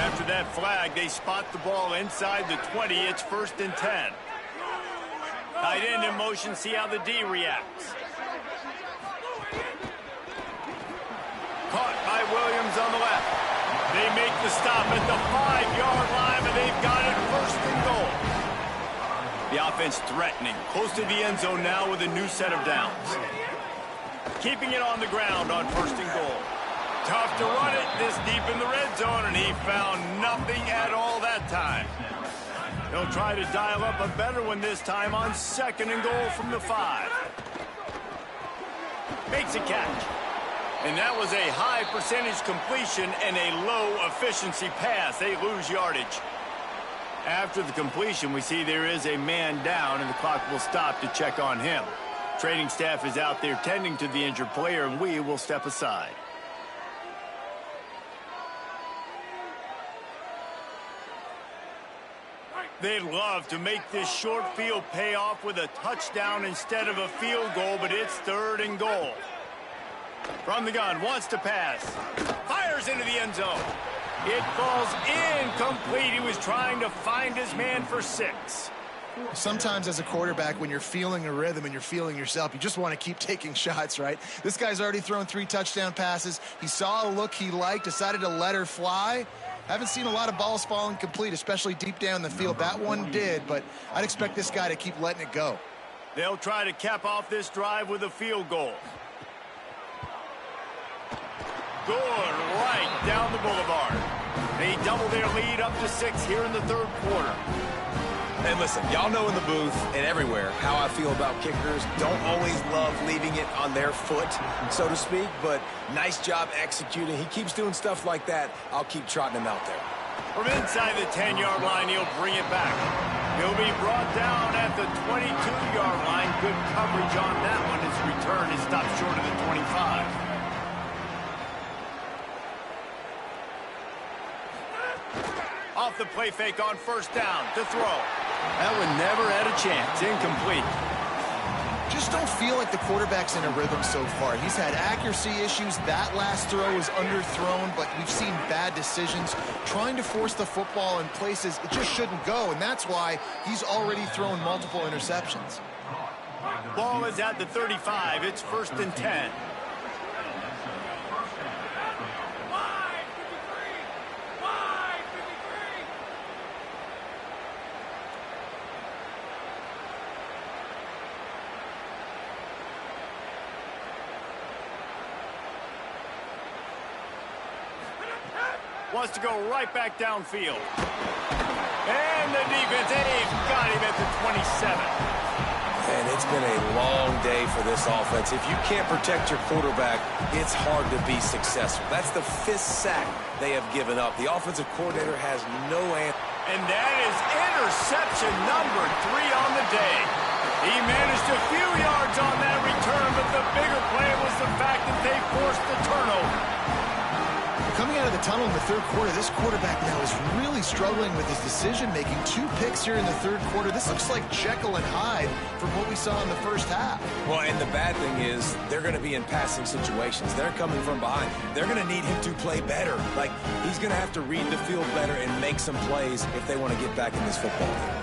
After that flag, they spot the ball inside the 20. It's 1st and 10. Tight end in motion, see how the D reacts. Caught by Williams on the left. They make the stop at the 5-yard line, and they've got it 1st and goal. The offense threatening, close to the end zone now with a new set of downs. Keeping it on the ground on 1st and goal. Tough to run it this deep in the red zone, and he found nothing at all that time. They'll try to dial up a better one this time on 2nd and goal from the 5. Makes a catch. And that was a high percentage completion and a low efficiency pass. They lose yardage. After the completion, we see there is a man down, and the clock will stop to check on him. Training staff is out there tending to the injured player, and we will step aside. They'd love to make this short field pay off with a touchdown instead of a field goal, but it's 3rd and goal. From the gun, wants to pass. Fires into the end zone. It falls incomplete. He was trying to find his man for 6. Sometimes as a quarterback, when you're feeling a rhythm and you're feeling yourself, you just want to keep taking shots, right? This guy's already thrown 3 touchdown passes. He saw a look he liked, decided to let her fly. Haven't seen a lot of balls falling complete, especially deep down the field. That one did, but I'd expect this guy to keep letting it go. They'll try to cap off this drive with a field goal. Going right down the boulevard. They double their lead up to 6 here in the 3rd quarter. And listen, y'all know in the booth and everywhere how I feel about kickers. Don't always love leaving it on their foot, so to speak, but nice job executing. He keeps doing stuff like that. I'll keep trotting him out there. From inside the 10-yard line, he'll bring it back. He'll be brought down at the 22-yard line. Good coverage on that one. His return is stopped short of the 25. Off the play fake on 1st down to throw. That one never had a chance. Incomplete. just don't feel like the quarterback's in a rhythm so far. He's had accuracy issues. That last throw was underthrown, but we've seen bad decisions trying to force the football in places it just shouldn't go, and that's why he's already thrown multiple interceptions. Ball is at the 35. It's 1st and 10. Wants to go right back downfield. And the defense, they've got him at the 27. And it's been a long day for this offense. If you can't protect your quarterback, it's hard to be successful. That's the 5th sack they have given up. The offensive coordinator has no answer. And that is interception number 3 on the day. He managed a few yards on that return, but the bigger play was the fact that they forced the turnover. Coming out of the tunnel in the third quarter, this quarterback now is really struggling with his decision-making. 2 picks here in the third quarter. This looks like Jekyll and Hyde from what we saw in the first half. Well, and the bad thing is they're going to be in passing situations. They're coming from behind. They're going to need him to play better. Like, he's going to have to read the field better and make some plays if they want to get back in this football game.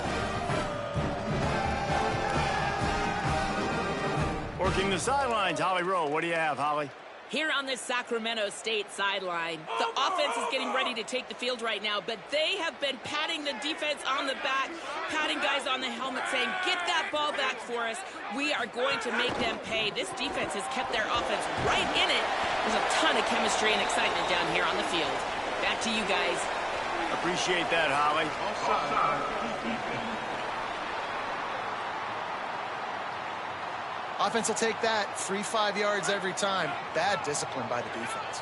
Working the sidelines, Holly Rowe. What do you have, Holly? Here on the Sacramento State sideline, the offense is getting ready to take the field right now, but they have been patting the defense on the back, patting guys on the helmet, saying, get that ball back for us. We are going to make them pay. This defense has kept their offense right in it. There's a ton of chemistry and excitement down here on the field. Back to you guys. Appreciate that, Holly. Offense will take that. Free 5 yards every time. Bad discipline by the defense.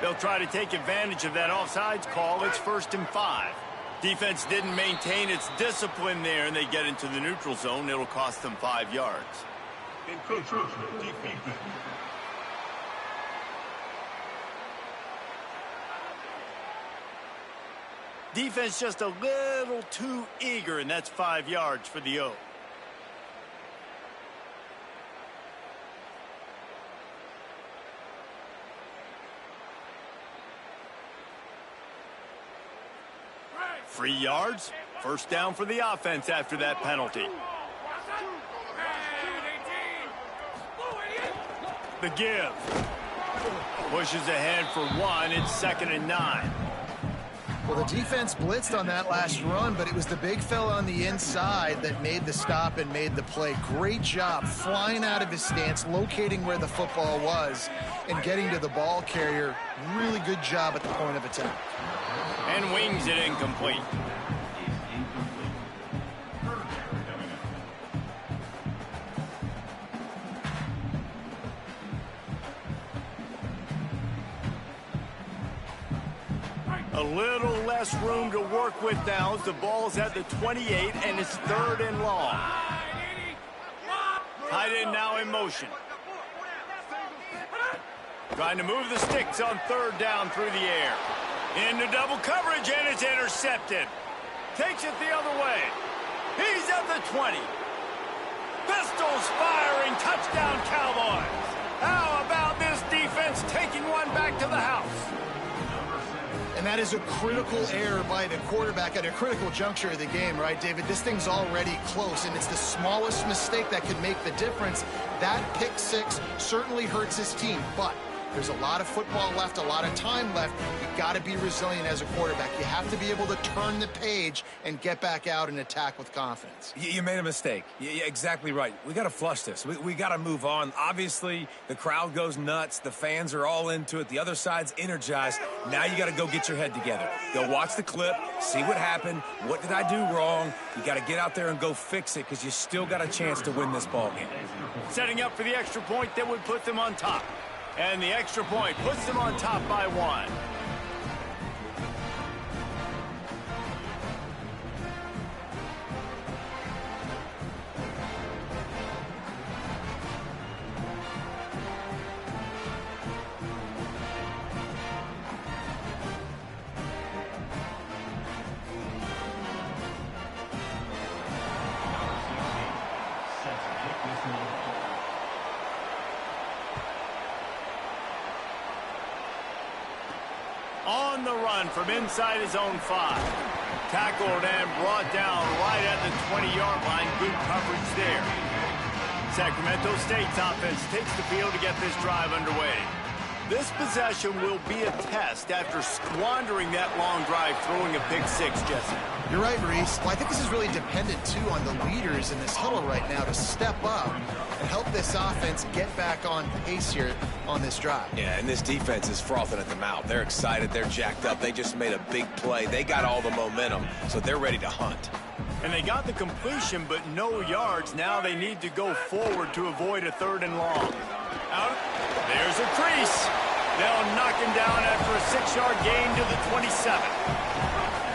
They'll try to take advantage of that offsides call. It's 1st and 5. Defense didn't maintain its discipline there, and they get into the neutral zone. It'll cost them 5 yards. Defense just a little too eager, and that's 5 yards for the O. Free yards. 1st down for the offense after that penalty. The give. Pushes ahead for 1. It's 2nd and 9. Well, the defense blitzed on that last run, but it was the big fella on the inside that made the stop and made the play. Great job flying out of his stance, locating where the football was, and getting to the ball carrier. Really good job at the point of attack. And wings it incomplete. A little less room to work with now as the ball's at the 28 and it's 3rd and long. Tight end now in motion. Trying to move the sticks on 3rd down through the air. Into double coverage, and it's intercepted. Takes it the other way. He's at the 20. Pistols firing, touchdown Cowboys. How about this defense taking one back to the house? And that is a critical error by the quarterback at a critical juncture of the game, right, David? This thing's already close, and it's the smallest mistake that could make the difference. That pick 6 certainly hurts his team, but there's a lot of football left, a lot of time left. You've got to be resilient as a quarterback. You have to be able to turn the page and get back out and attack with confidence. You made a mistake. You're exactly right. We got to flush this. We got to move on. Obviously, the crowd goes nuts. The fans are all into it. The other side's energized. Now you got to go get your head together. Go watch the clip, see what happened. What did I do wrong? You got to get out there and go fix it because you still got a chance to win this ball game. Setting up for the extra point that would put them on top. And the extra point puts them on top by 1. On the run from inside his own 5. Tackled and brought down right at the 20-yard line. Good coverage there. Sacramento State's offense takes the field to get this drive underway. This possession will be a test after squandering that long drive, throwing a pick 6, Jesse. You're right, Maurice. Well, I think this is really dependent, too, on the leaders in this huddle right now to step up and help this offense get back on pace here on this drive. Yeah, and this defense is frothing at the mouth. They're excited. They're jacked up. They just made a big play. They got all the momentum, so they're ready to hunt. And they got the completion, but no yards. Now they need to go forward to avoid a 3rd and long. Out. There's a crease. They'll knock him down after a 6-yard gain to the 27.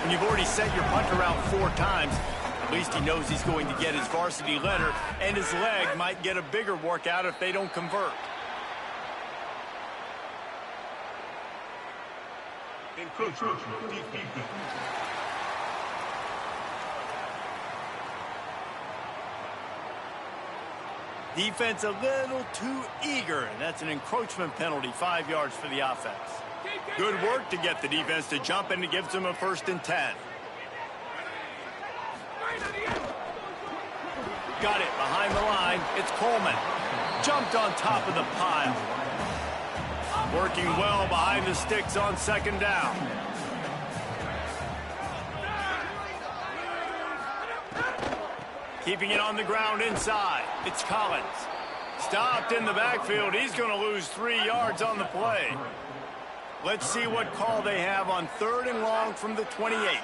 When you've already sent your punter out 4 times, at least he knows he's going to get his varsity letter, and his leg might get a bigger workout if they don't convert. Defense a little too eager, and that's an encroachment penalty, 5 yards for the offense. Good work to get the defense to jump, and it gives them a 1st and 10. Got it behind the line. It's Coleman. Jumped on top of the pile. Working well behind the sticks on 2nd down. Keeping it on the ground inside. It's Collins. Stopped in the backfield. He's going to lose 3 yards on the play. Let's see what call they have on 3rd and long from the 28.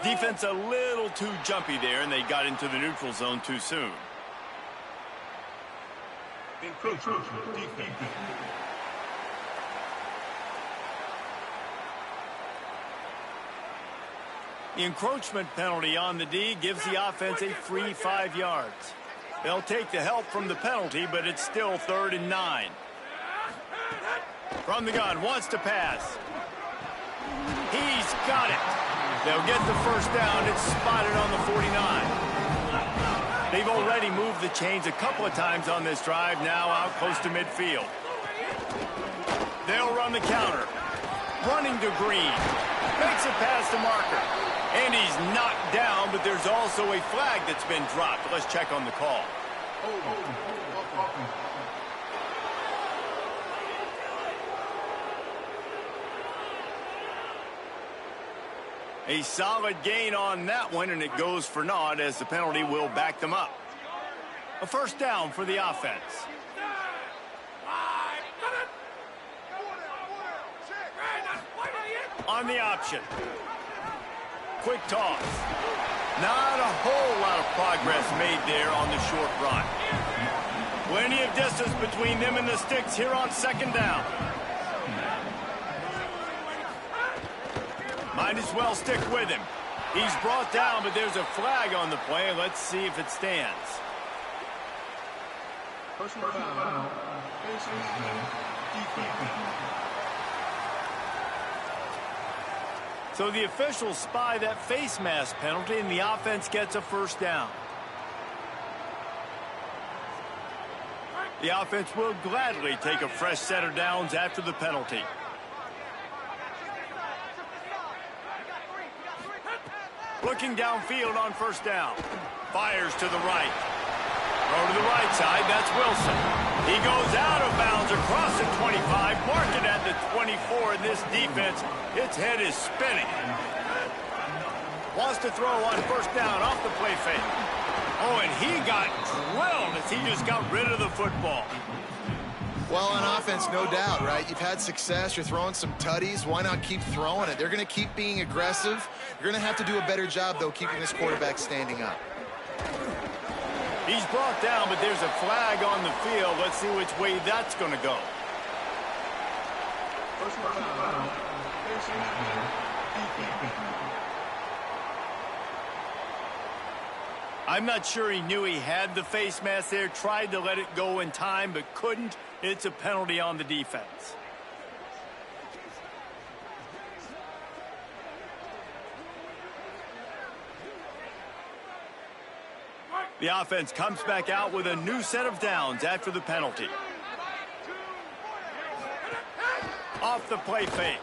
Defense a little too jumpy there, and they got into the neutral zone too soon. The encroachment penalty on the D gives the offense a free 5 yards. They'll take the help from the penalty, but it's still 3rd and 9. From the gun, wants to pass. He's got it. They'll get the 1st down. It's spotted on the 49. They've already moved the chains a couple of times on this drive, now out close to midfield. They'll run the counter. Running to Green. Makes it past the marker. And he's knocked down, but there's also a flag that's been dropped. Let's check on the call. A solid gain on that one, and it goes for naught as the penalty will back them up. A 1st down for the offense. On the option. Quick toss. Not a whole lot of progress made there on the short run. Plenty of distance between them and the sticks here on 2nd down. Might as well stick with him. He's brought down, but there's a flag on the play. Let's see if it stands. Personal foul. So the officials spy that face mask penalty, and the offense gets a 1st down. The offense will gladly take a fresh set of downs after the penalty. Looking downfield on 1st down. Fires to the right. Throw to the right side. That's Wilson. He goes out of bounds across the 25. Mark it at the 24. And this defense, its head is spinning. Wants to throw on 1st down off the play fake. Oh, and he got drilled as he just got rid of the football. Well, on offense, no doubt, right? You've had success. You're throwing some tutties. Why not keep throwing it? They're going to keep being aggressive. You're going to have to do a better job, though, keeping this quarterback standing up. He's brought down, but there's a flag on the field. Let's see which way that's going to go. I'm not sure he knew he had the face mask there. Tried to let it go in time, but couldn't. It's a penalty on the defense. The offense comes back out with a new set of downs after the penalty. Off the play fake.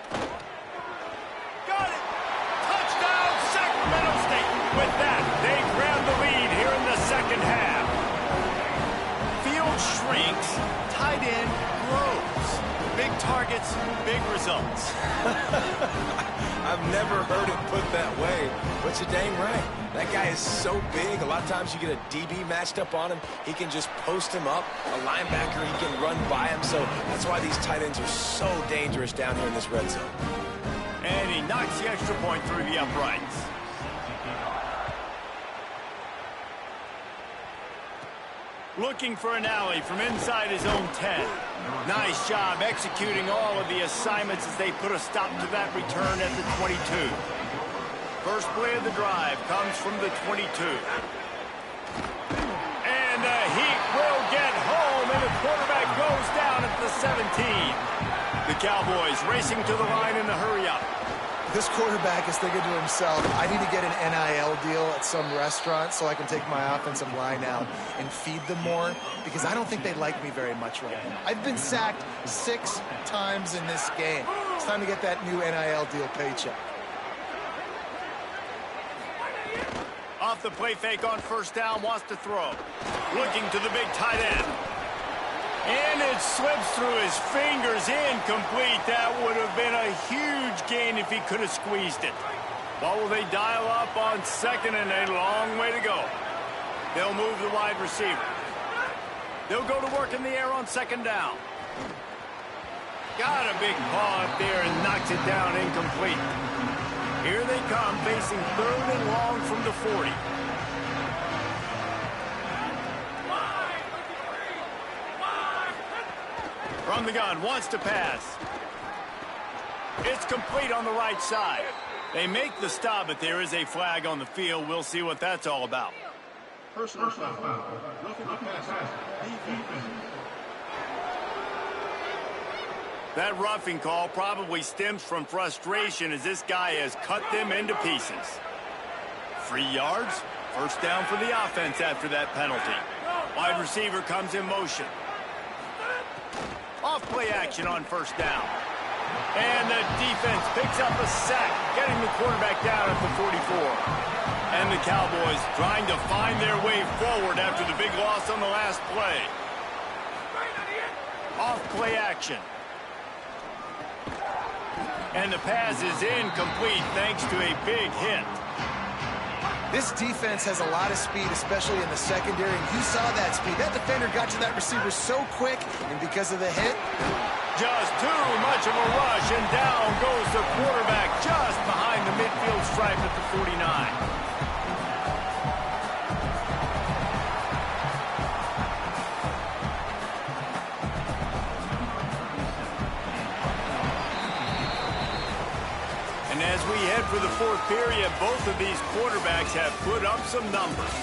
Got it! Touchdown, Sacramento State! With that, they grab the lead here in the second half. Field shrinks, tight end grows. Big targets, big results. I've never heard it put that way, but you're dang right. That guy is so big. A lot of times you get a DB matched up on him. He can just post him up. A linebacker, he can run by him. So that's why these tight ends are so dangerous down here in this red zone. And he knocks the extra point through the uprights. Looking for an alley from inside his own 10. Nice job executing all of the assignments as they put a stop to that return at the 22. First play of the drive comes from the 22. And the Heat will get home, and the quarterback goes down at the 17. The Cowboys racing to the line in the hurry-up. This quarterback is thinking to himself, I need to get an NIL deal at some restaurant so I can take my offensive line out and feed them more, because I don't think they like me very much right now. I've been sacked 6 times in this game. It's time to get that new NIL deal paycheck. Off the play fake on first down, wants to throw. Looking to the big tight end. And it slips through his fingers, incomplete. That would have been a huge gain if he could have squeezed it. What will they dial up on second, and a long way to go? They'll move the wide receiver. They'll go to work in the air on second down. Got a big paw up there and knocks it down incomplete. Here they come, facing third and long from the 40. From the gun, wants to pass. It's complete on the right side. They make the stop, but there is a flag on the field. We'll see what that's all about. Personal foul. Roughing the passer. Defense. That roughing call probably stems from frustration as this guy has cut them into pieces. 3 yards, first down for the offense after that penalty. Wide receiver comes in motion. Off play action on first down. And the defense picks up a sack, getting the quarterback down at the 44. And the Cowboys trying to find their way forward after the big loss on the last play. Off play action. And the pass is incomplete thanks to a big hit. This defense has a lot of speed, especially in the secondary, and you saw that speed. That defender got to that receiver so quick, and because of the hit, just too much of a rush, and down goes the quarterback just behind the midfield stripe at the 49. And as we head for the fourth period, both of these quarterbacks have put up some numbers.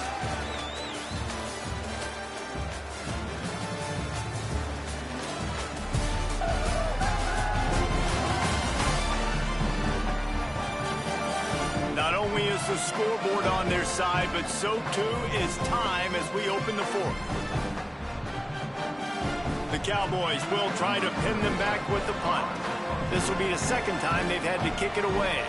Not only is the scoreboard on their side, but so too is time as we open the fourth. The Cowboys will try to pin them back with the punt. This will be the second time they've had to kick it away.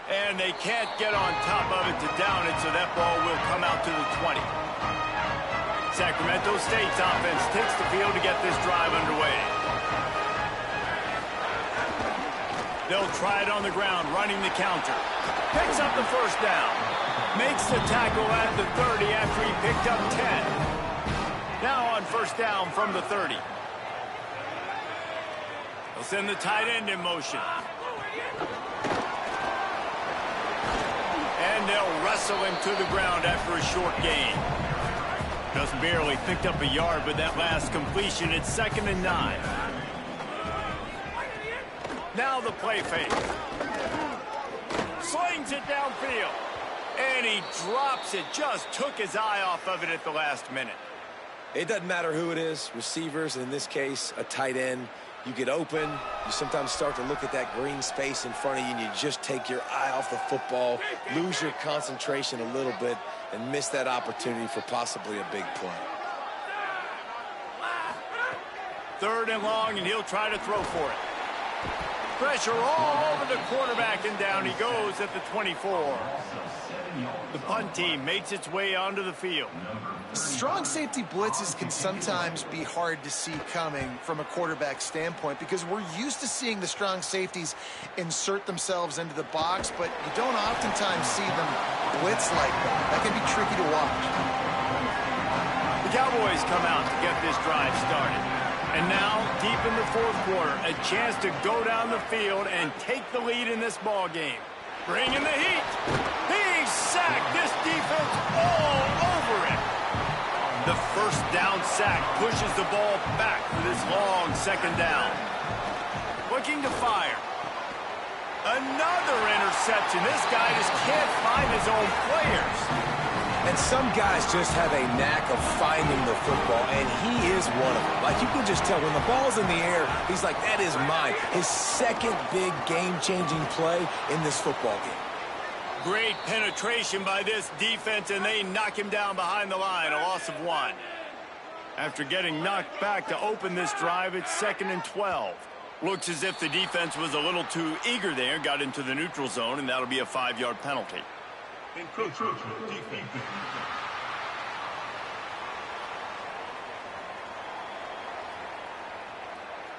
And they can't get on top of it to down it, so that ball will come out to the 20. Sacramento State's offense takes the field to get this drive underway. They'll try it on the ground, running the counter. Picks up the first down. Makes the tackle at the 30 after he picked up 10. Now on first down from the 30. They'll send the tight end in motion. And they'll wrestle him to the ground after a short gain. Just barely picked up a yard, but that last completion, it's 2nd and 9. Now the play fake. Slings it downfield. And he drops it. Just took his eye off of it at the last minute. It doesn't matter who it is, receivers, in this case, a tight end. You get open, you sometimes start to look at that green space in front of you, and you just take your eye off the football, lose your concentration a little bit, and miss that opportunity for possibly a big play. 3rd and long, and he'll try to throw for it. Pressure all over the quarterback, and down he goes at the 24. The punt team makes its way onto the field. Strong safety blitzes can sometimes be hard to see coming from a quarterback standpoint because we're used to seeing the strong safeties insert themselves into the box, but you don't oftentimes see them blitz like that. That can be tricky to watch. The Cowboys come out to get this drive started. And now, deep in the 4th quarter, a chance to go down the field and take the lead in this ball game. Bringing the heat. He's sacked. This defense all over it. The 1st down sack pushes the ball back for this long 2nd down. Looking to fire. Another interception. This guy just can't find his own players. And some guys just have a knack of finding the football, and he is one of them. Like, you can just tell when the ball's in the air, he's like, that is mine. His 2nd big game-changing play in this football game. Great penetration by this defense, and they knock him down behind the line, a loss of 1. After getting knocked back to open this drive, it's 2nd and 12. Looks as if the defense was a little too eager there, got into the neutral zone, and that'll be a 5-yard penalty.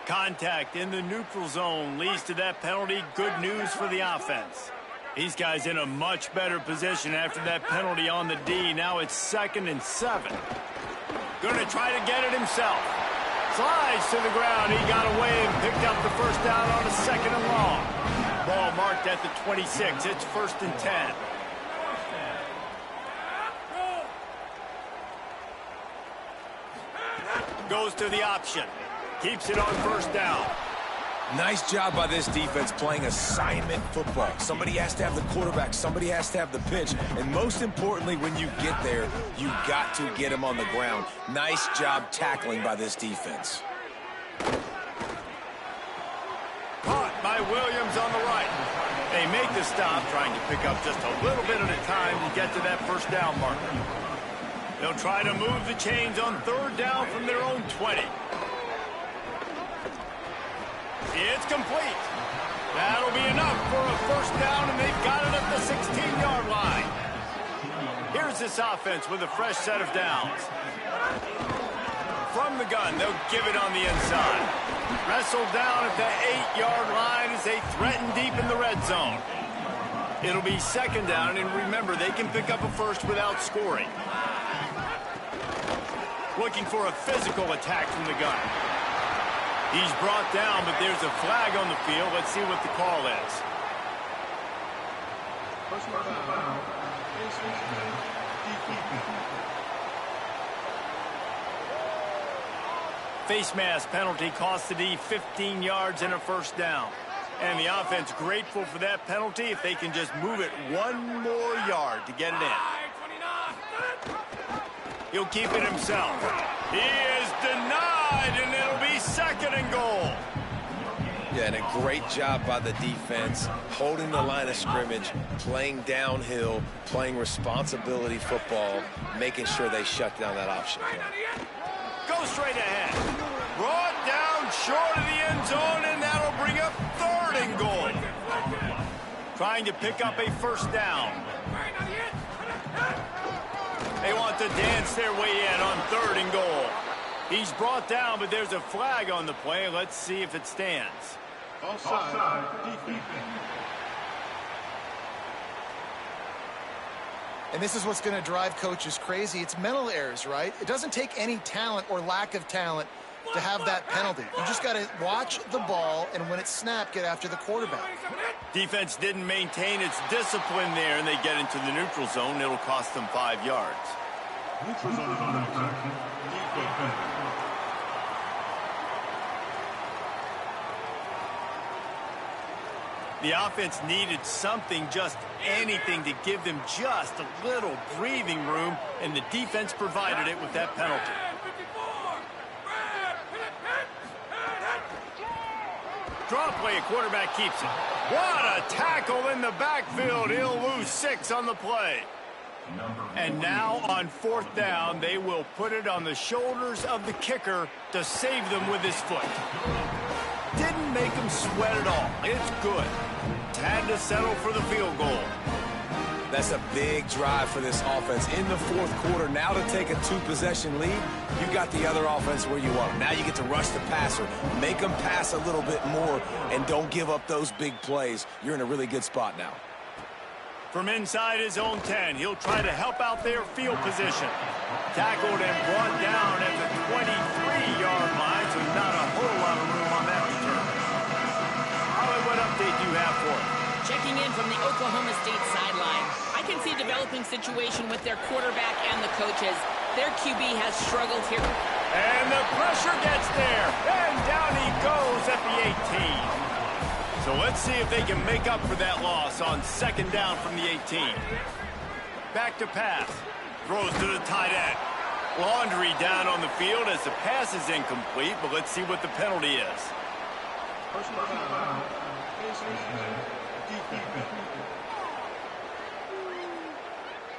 Contact in the neutral zone leads to that penalty. Good news for the offense. These guys in a much better position after that penalty on the D. Now it's 2nd and 7. Going to try to get it himself. Slides to the ground. He got away and picked up the 1st down on a 2nd and long. Ball marked at the 26. It's 1st and 10. Goes to the option. Keeps it on 1st down. Nice job by this defense playing assignment football. Somebody has to have the quarterback. Somebody has to have the pitch. And most importantly, when you get there, you got to get him on the ground. Nice job tackling by this defense. Caught by Williams on the right. They make the stop, trying to pick up just a little bit at a time to get to that 1st down marker. They'll try to move the chains on 3rd down from their own 20. It's complete. That'll be enough for a 1st down, and they've got it at the 16-yard line. Here's this offense with a fresh set of downs. From the gun, they'll give it on the inside. Wrestled down at the 8-yard line as they threaten deep in the red zone. It'll be 2nd down, and remember, they can pick up a 1st without scoring. Looking for a physical attack from the gun. He's brought down, but there's a flag on the field. Let's see what the call is. Face mask penalty cost the D 15 yards and a 1st down. And the offense grateful for that penalty if they can just move it 1 more yard to get it in. He'll keep it himself. He is denied, and it'll be 2nd and goal. Yeah, and a great job by the defense, holding the line of scrimmage, playing downhill, playing responsibility football, making sure they shut down that option. Go straight ahead. Brought down short of the end zone, and that'll bring up 3rd and goal. Trying to pick up a 1st down. They want to dance their way in on 3rd and goal. He's brought down, but there's a flag on the play. Let's see if it stands. Offside. And this is what's going to drive coaches crazy. It's mental errors, right? It doesn't take any talent or lack of talent to have that penalty. You just got to watch the ball, and when it's snapped, get after the quarterback. Defense didn't maintain its discipline there, and they get into the neutral zone. It'll cost them 5 yards. Neutral zone infraction. The offense needed something, just anything, to give them just a little breathing room, and the defense provided it with that penalty. Draw play, a quarterback keeps it. What a tackle in the backfield. He'll lose 6 on the play. And now on 4th down, they will put it on the shoulders of the kicker to save them with his foot. Didn't make him sweat at all. It's good. Had to settle for the field goal. That's a big drive for this offense in the 4th quarter. Now to take a 2-possession lead, you got the other offense where you want them. Now you get to rush the passer, make them pass a little bit more, and don't give up those big plays. You're in a really good spot now. From inside his own 10, he'll try to help out their field position. Tackled and brought down at the 23-yard line, so not a whole lot of room on that return. Holly, what update do you have for him? Checking in from the Oklahoma State sideline. I can see a developing situation with their quarterback and the coaches. Their QB has struggled here. And the pressure gets there. And down he goes at the 18. So let's see if they can make up for that loss on 2nd down from the 18. Back to pass. Throws to the tight end. Laundry down on the field as the pass is incomplete, but let's see what the penalty is.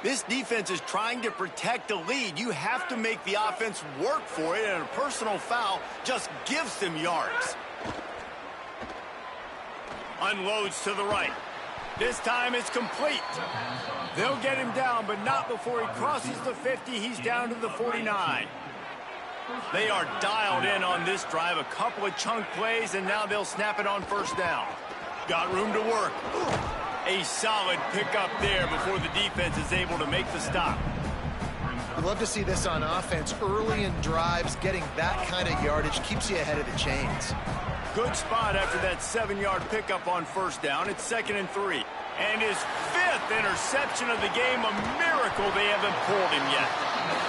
This defense is trying to protect the lead. You have to make the offense work for it, and a personal foul just gives them yards. Unloads to the right. This time it's complete. They'll get him down, but not before he crosses the 50. He's down to the 49. They are dialed in on this drive. A couple of chunk plays, and now they'll snap it on 1st down. Got room to work. A solid pickup there before the defense is able to make the stop. I'd love to see this on offense. Early in drives, getting that kind of yardage keeps you ahead of the chains. Good spot after that 7-yard pickup on 1st down. It's 2nd and 3. And his 5th interception of the game, a miracle they haven't pulled him yet.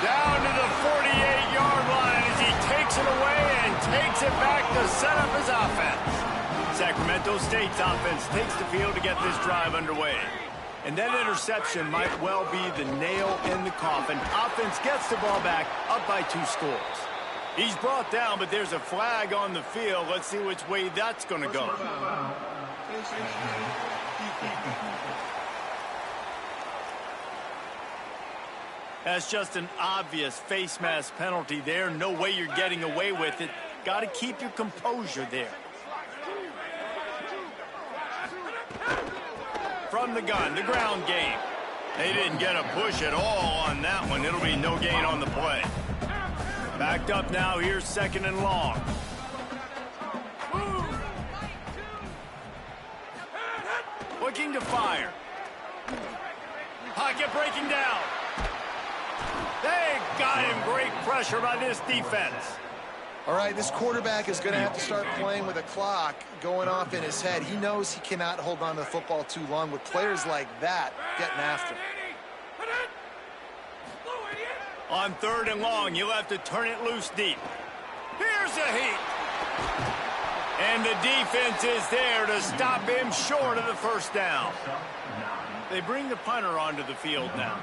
Down to the 48-yard line as he takes it away and takes it back to set up his offense. Sacramento State's offense takes the field to get this drive underway. And that interception might well be the nail in the coffin. Offense gets the ball back, up by 2 scores. He's brought down, but there's a flag on the field. Let's see which way that's going to go. That's just an obvious face mask penalty there. No way you're getting away with it. Got to keep your composure there. From the gun, the ground game. They didn't get a push at all on that one. It'll be no gain on the play. Backed up now, here's 2nd and long. Looking to fire. Pocket breaking down. They got him. Great pressure by this defense. All right, this quarterback is going to have to start playing with a clock going off in his head. He knows he cannot hold on to the football too long with players like that getting after him. On 3rd and long, you'll have to turn it loose deep. Here's a heat. And the defense is there to stop him short of the 1st down. They bring the punter onto the field now.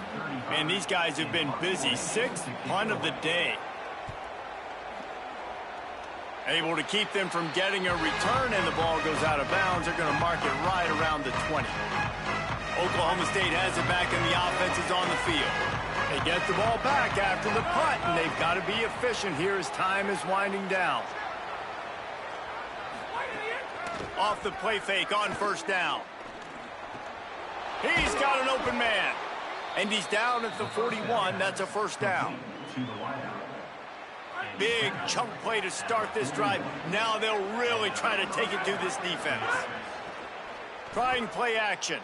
And these guys have been busy. 6th punt of the day. Able to keep them from getting a return, and the ball goes out of bounds. They're going to mark it right around the 20. Oklahoma State has it back, and the offense is on the field. They get the ball back after the punt, and they've got to be efficient here as time is winding down. Off the play fake on 1st down. He's got an open man. And he's down at the 41. That's a 1st down. Big chunk play to start this drive. Now they'll really try to take it to this defense. Trying play action.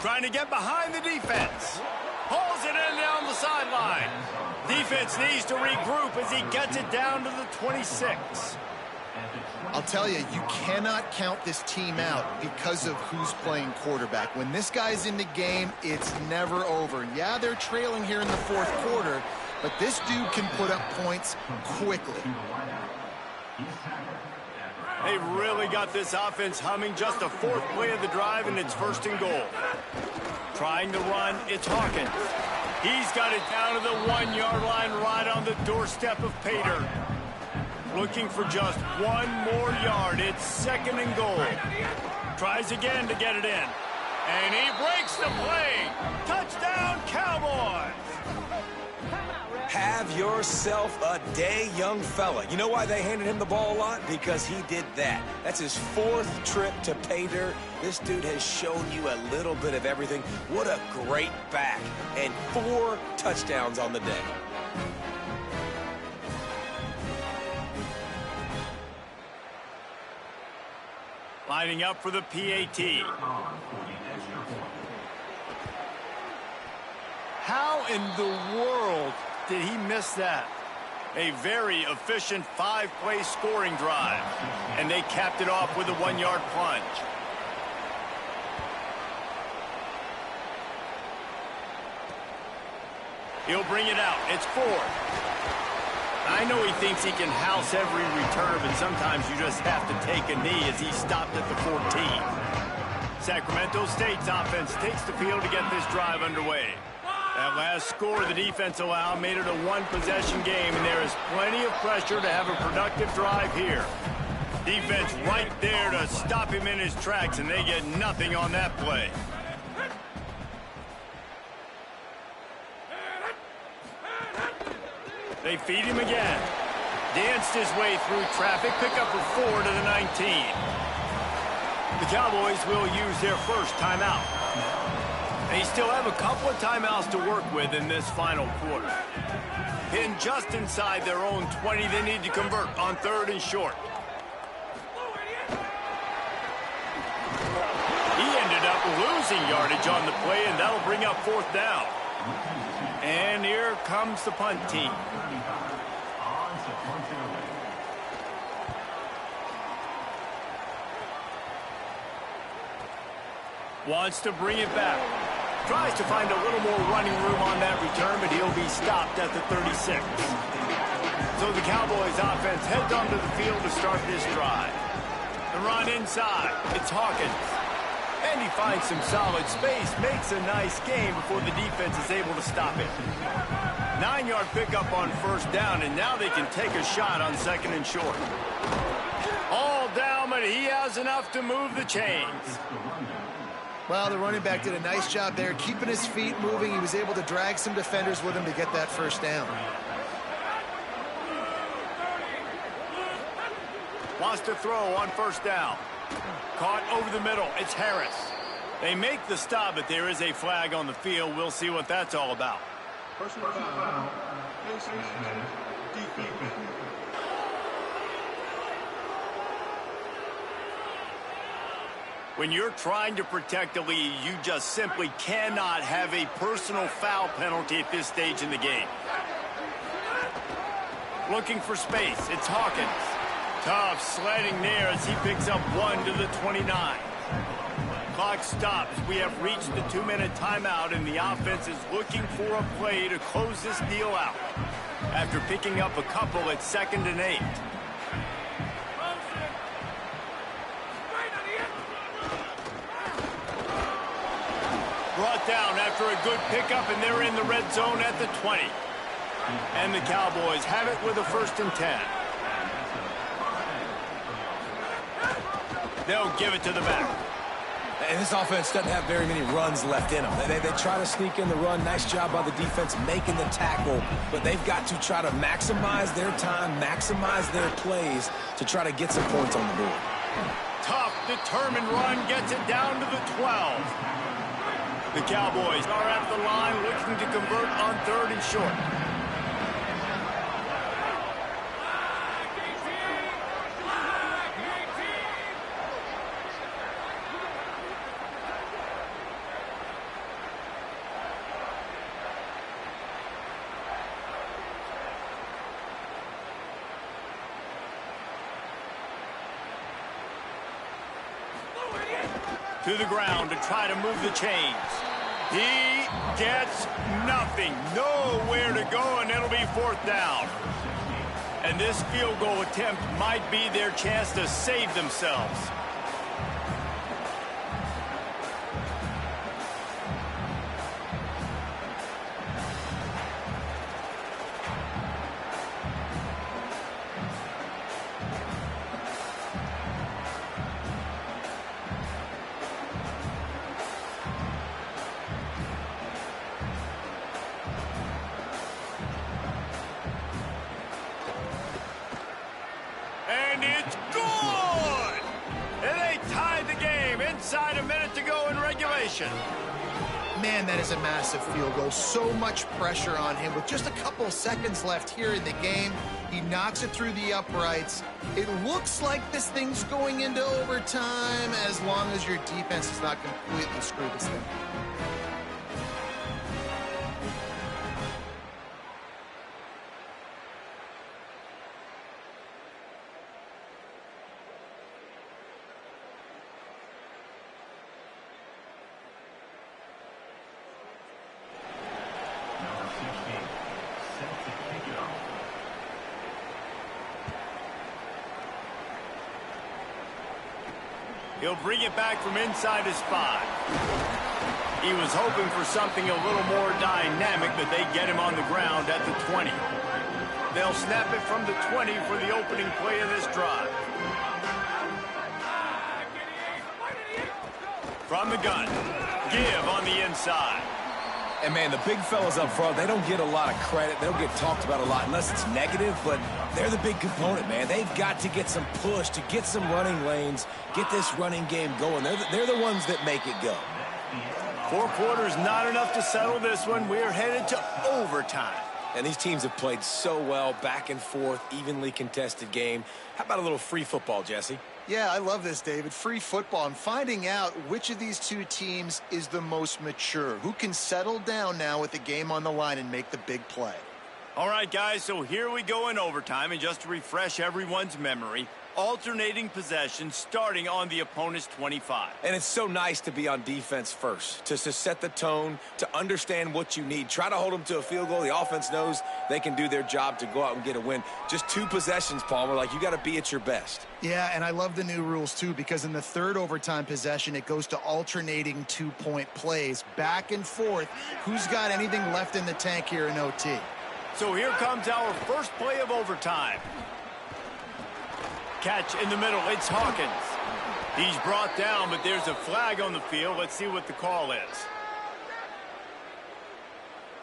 Trying to get behind the defense. Pulls it in down the sideline. Defense needs to regroup as he gets it down to the 26. I'll tell you, you cannot count this team out because of who's playing quarterback. When this guy's in the game, it's never over. Yeah, they're trailing here in the 4th quarter, but this dude can put up points quickly. They've really got this offense humming. Just a 4th play of the drive, and it's 1st and goal. Trying to run, it's Hawkins. He's got it down to the 1-yard line right on the doorstep of Pater. Looking for just 1 more yard. It's 2nd and goal. Tries again to get it in. And he breaks the play. Touchdown, Cowboys. Have yourself a day, young fella. You know why they handed him the ball a lot? Because he did that. That's his 4th trip to pay dirt. This dude has shown you a little bit of everything. What a great back. And 4 touchdowns on the day. Lining up for the PAT. How in the world did he miss that? A very efficient 5-play scoring drive. And they capped it off with a 1-yard plunge. He'll bring it out. It's 4th. I know he thinks he can house every return, but sometimes you just have to take a knee as he stopped at the 14. Sacramento State's offense takes the field to get this drive underway. That last score the defense allowed made it a 1-possession game, and there is plenty of pressure to have a productive drive here. Defense right there to stop him in his tracks, and they get nothing on that play. They feed him again. Danced his way through traffic. Pick up a 4 to the 19. The Cowboys will use their first timeout. They still have a couple of timeouts to work with in this final quarter. Pinned just inside their own 20. They need to convert on 3rd and short. He ended up losing yardage on the play, and that'll bring up 4th down. And here comes the punt team. Wants to bring it back. Tries to find a little more running room on that return, but he'll be stopped at the 36. So the Cowboys offense heads onto the field to start this drive. The run inside. It's Hawkins. And he finds some solid space, makes a nice game before the defense is able to stop it. 9-yard pickup on 1st down, and now they can take a shot on 2nd and short. All down, but he has enough to move the chains. Well, the running back did a nice job there, keeping his feet moving. He was able to drag some defenders with him to get that 1st down. Wants to throw on 1st down. Caught over the middle. It's Harris. They make the stop, but there is a flag on the field. We'll see what that's all about. Personal foul. PS5 defense. When you're trying to protect a lead, you just simply cannot have a personal foul penalty at this stage in the game. Looking for space. It's Hawkins. Tough sledding there as he picks up 1 to the 29. Clock stops. We have reached the 2-minute timeout, and the offense is looking for a play to close this deal out. After picking up a couple at 2nd and 8. Brought down after a good pickup, and they're in the red zone at the 20. And the Cowboys have it with a 1st and 10. They'll give it to the back. And this offense doesn't have very many runs left in them. They try to sneak in the run. Nice job by the defense making the tackle. But they've got to try to maximize their time, maximize their plays to try to get some points on the board. Tough, determined run gets it down to the 12. The Cowboys are at the line looking to convert on 3rd and short. To the ground to try to move the chains. He gets nothing. Nowhere to go, and it'll be 4th down. And this field goal attempt might be their chance to save themselves. possession. Man, that is a massive field goal. So much pressure on him. With just a couple seconds left here in the game, he knocks it through the uprights. It looks like this thing's going into overtime as long as your defense does not completely screw this thing. He'll bring it back from inside his 5. He was hoping for something a little more dynamic, but they get him on the ground at the 20. They'll snap it from the 20 for the opening play of this drive. From the gun, give on the inside. And, man, the big fellas up front, they don't get a lot of credit. They don't get talked about a lot unless it's negative, but they're the big component, man. They've got to get some push, to get some running lanes, get this running game going. They're the ones that make it go. 4 quarters, not enough to settle this one. We're headed to overtime. And these teams have played so well, back and forth, evenly contested game. How about a little free football, Jesse? Yeah, I love this, David. Free football. I'm finding out which of these two teams is the most mature, who can settle down now with the game on the line and make the big play. All right, guys, so here we go in overtime, and just to refresh everyone's memory, alternating possession starting on the opponent's 25. And it's so nice to be on defense first, to set the tone, to understand what you need. Try to hold them to a field goal. The offense knows they can do their job to go out and get a win. Just 2 possessions, Palmer, like you got to be at your best. Yeah, and I love the new rules, too, because in the 3rd overtime possession, it goes to alternating 2-point plays, back and forth. Who's got anything left in the tank here in OT? So here comes our first play of overtime. Catch in the middle, it's Hawkins. He's brought down, but there's a flag on the field. Let's see what the call is.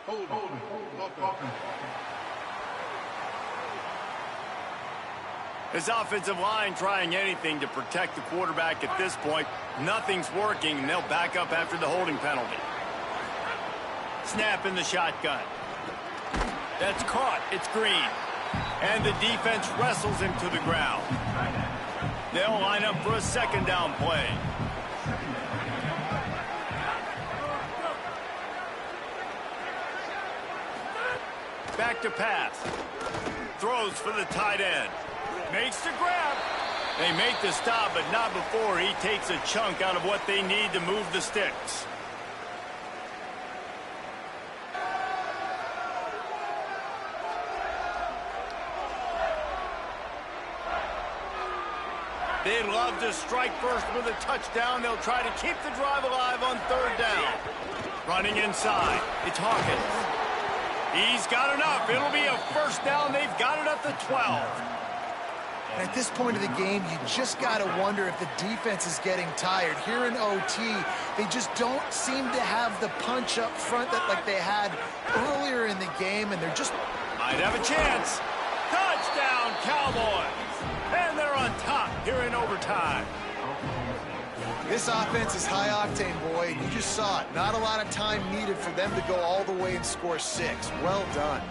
Hold. His offensive line trying anything to protect the quarterback at this point. Nothing's working, and they'll back up after the holding penalty. Snap in the shotgun. That's caught. It's Green. And the defense wrestles him to the ground. They'll line up for a 2nd down play. Back to pass. Throws for the tight end. Makes the grab. They make the stop, but not before he takes a chunk out of what they need to move the sticks. They love to strike first with a touchdown. They'll try to keep the drive alive on 3rd down. Running inside, it's Hawkins. He's got enough. It'll be a 1st down. They've got it at the 12. At this point of the game, you just got to wonder if the defense is getting tired. Here in OT, they just don't seem to have the punch up front that like they had earlier in the game, and they're just... Might have a chance. Touchdown, Cowboys. And they're on top here in overtime. This offense is high octane, boy, and you just saw it. Not a lot of time needed for them to go all the way and score 6. Well done.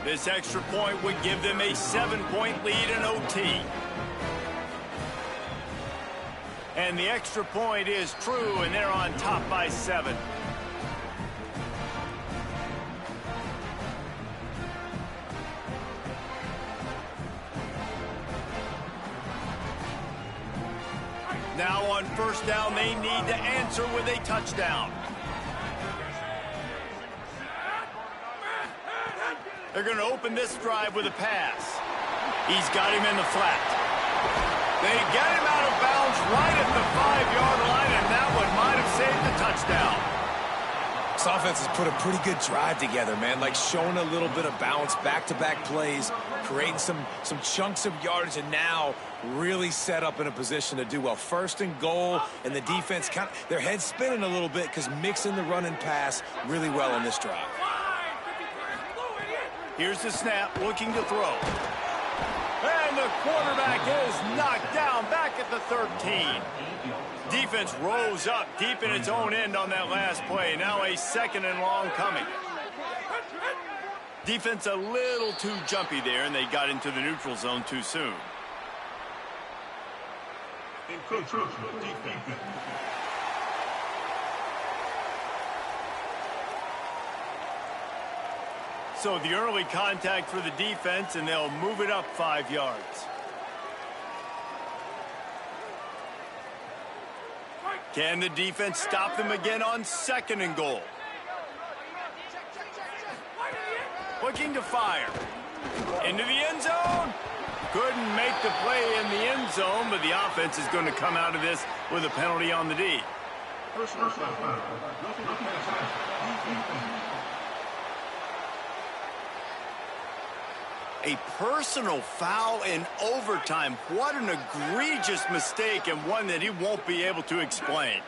This extra point would give them a 7-point lead in OT. And the extra point is true, and they're on top by 7. Now on 1st down, they need to answer with a touchdown. They're going to open this drive with a pass. He's got him in the flat. They get him out of bounds right at the 5-yard line, and that one might have saved the touchdown. This offense has put a pretty good drive together, man. Like showing a little bit of balance, back-to-back plays, creating some chunks of yardage, and now really set up in a position to do well. 1st and goal, and the defense their head's spinning a little bit because mixing the run and pass really well on this drive. Here's the snap, looking to throw. And And the quarterback is knocked down back at the 13. Defense rose up deep in its own end on that last play. Now a 2nd and long coming. Defense a little too jumpy there, and they got into the neutral zone too soon. So the early contact for the defense, and they'll move it up 5 yards. Can the defense stop them again on 2nd and goal? Looking to fire. Into the end zone. Couldn't make the play in the end zone, but the offense is going to come out of this with a penalty on the D. A personal foul in overtime. What an egregious mistake, and one that he won't be able to explain.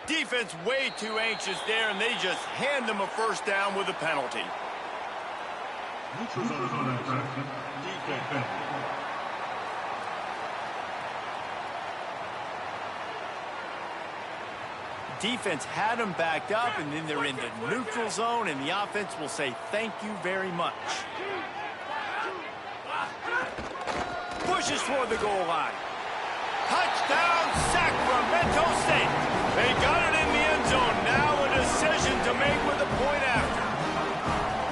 Defense way too anxious there, and they just hand them a 1st down with a penalty. Defense had them backed up, and then they're in the neutral zone, and the offense will say thank you very much. Pushes for the goal line. Touchdown, Sacramento State. They got it in the end zone. Now a decision to make with a point after.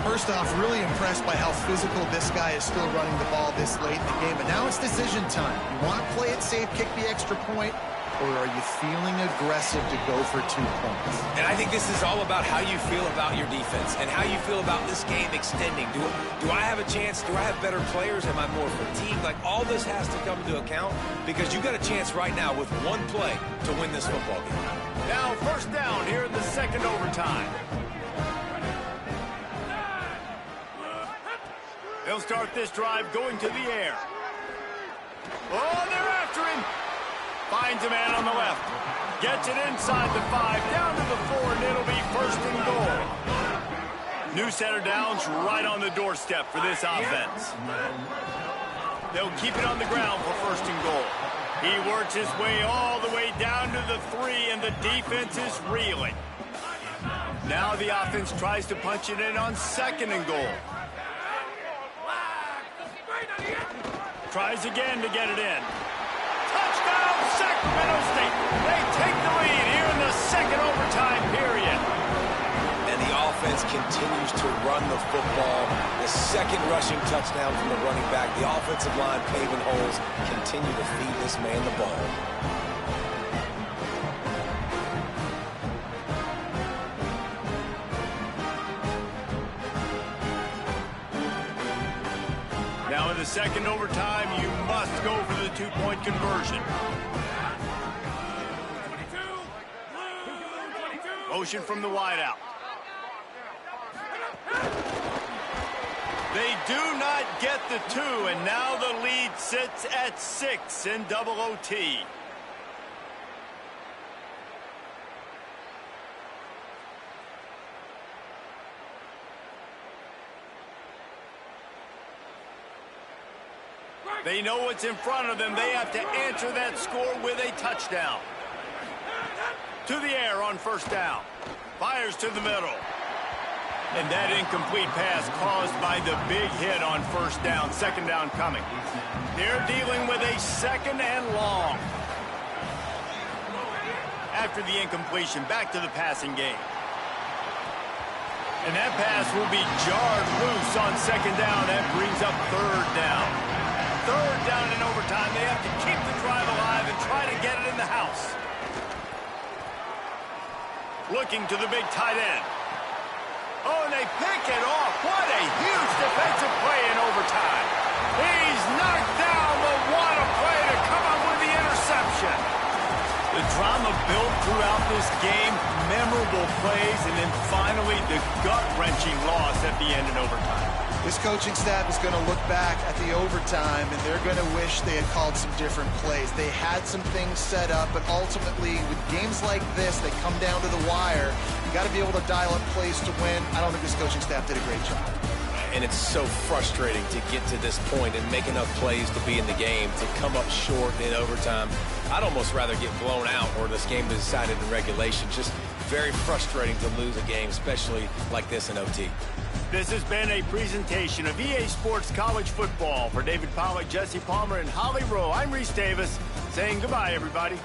First off, really impressed by how physical this guy is still running the ball this late in the game. But now it's decision time. You want to play it safe, kick the extra point, or are you feeling aggressive to go for 2 points? And I think this is all about how you feel about your defense and how you feel about this game extending. Do I have a chance? Do I have better players? Am I more fatigued? Like, all this has to come into account because you got a chance right now with 1 play to win this football game. Now 1st down here in the 2nd overtime. They'll start this drive going to the air. Oh, they're after him. Finds a man on the left. Gets it inside the 5, down to the 4, and it'll be 1st and goal. New center downs right on the doorstep for this offense. They'll keep it on the ground for 1st and goal. He works his way all the way down to the 3, and the defense is reeling. Now the offense tries to punch it in on 2nd and goal. Tries again to get it in. Touchdown, Sacramento State. They take the lead here in the 2nd overtime period. And the offense continues to run the football. The 2nd rushing touchdown from the running back. The offensive line paving holes. Continue to feed this man the ball. Now in the 2nd overtime, you must go for the 2-point conversion. Motion from the wideout. They do not get the 2, and now the lead sits at 6 in double OT. They know what's in front of them. They have to answer that score with a touchdown. To the air on 1st down. Fires to the middle. And that incomplete pass caused by the big hit on 1st down. 2nd down coming. They're dealing with a 2nd and long. After the incompletion, back to the passing game. And that pass will be jarred loose on 2nd down. That brings up 3rd down. 3rd down in overtime. They have to keep the drive alive and try to get it in the house. Looking to the big tight end. Oh, and they pick it off. What a huge defensive play in overtime. He's knocked down, but what a play to come up with the interception. The drama built throughout this game, memorable plays, and then finally the gut-wrenching loss at the end in overtime. This coaching staff is going to look back at the overtime, and they're going to wish they had called some different plays. They had some things set up, but ultimately, with games like this, they come down to the wire. You got to be able to dial up plays to win. I don't think this coaching staff did a great job. And it's so frustrating to get to this point and make enough plays to be in the game, to come up short in overtime. I'd almost rather get blown out or this game is decided in regulation. Just very frustrating to lose a game, especially like this in OT. This has been a presentation of EA Sports College Football. For David Pollack, Jesse Palmer, and Holly Rowe, I'm Reese Davis saying goodbye, everybody.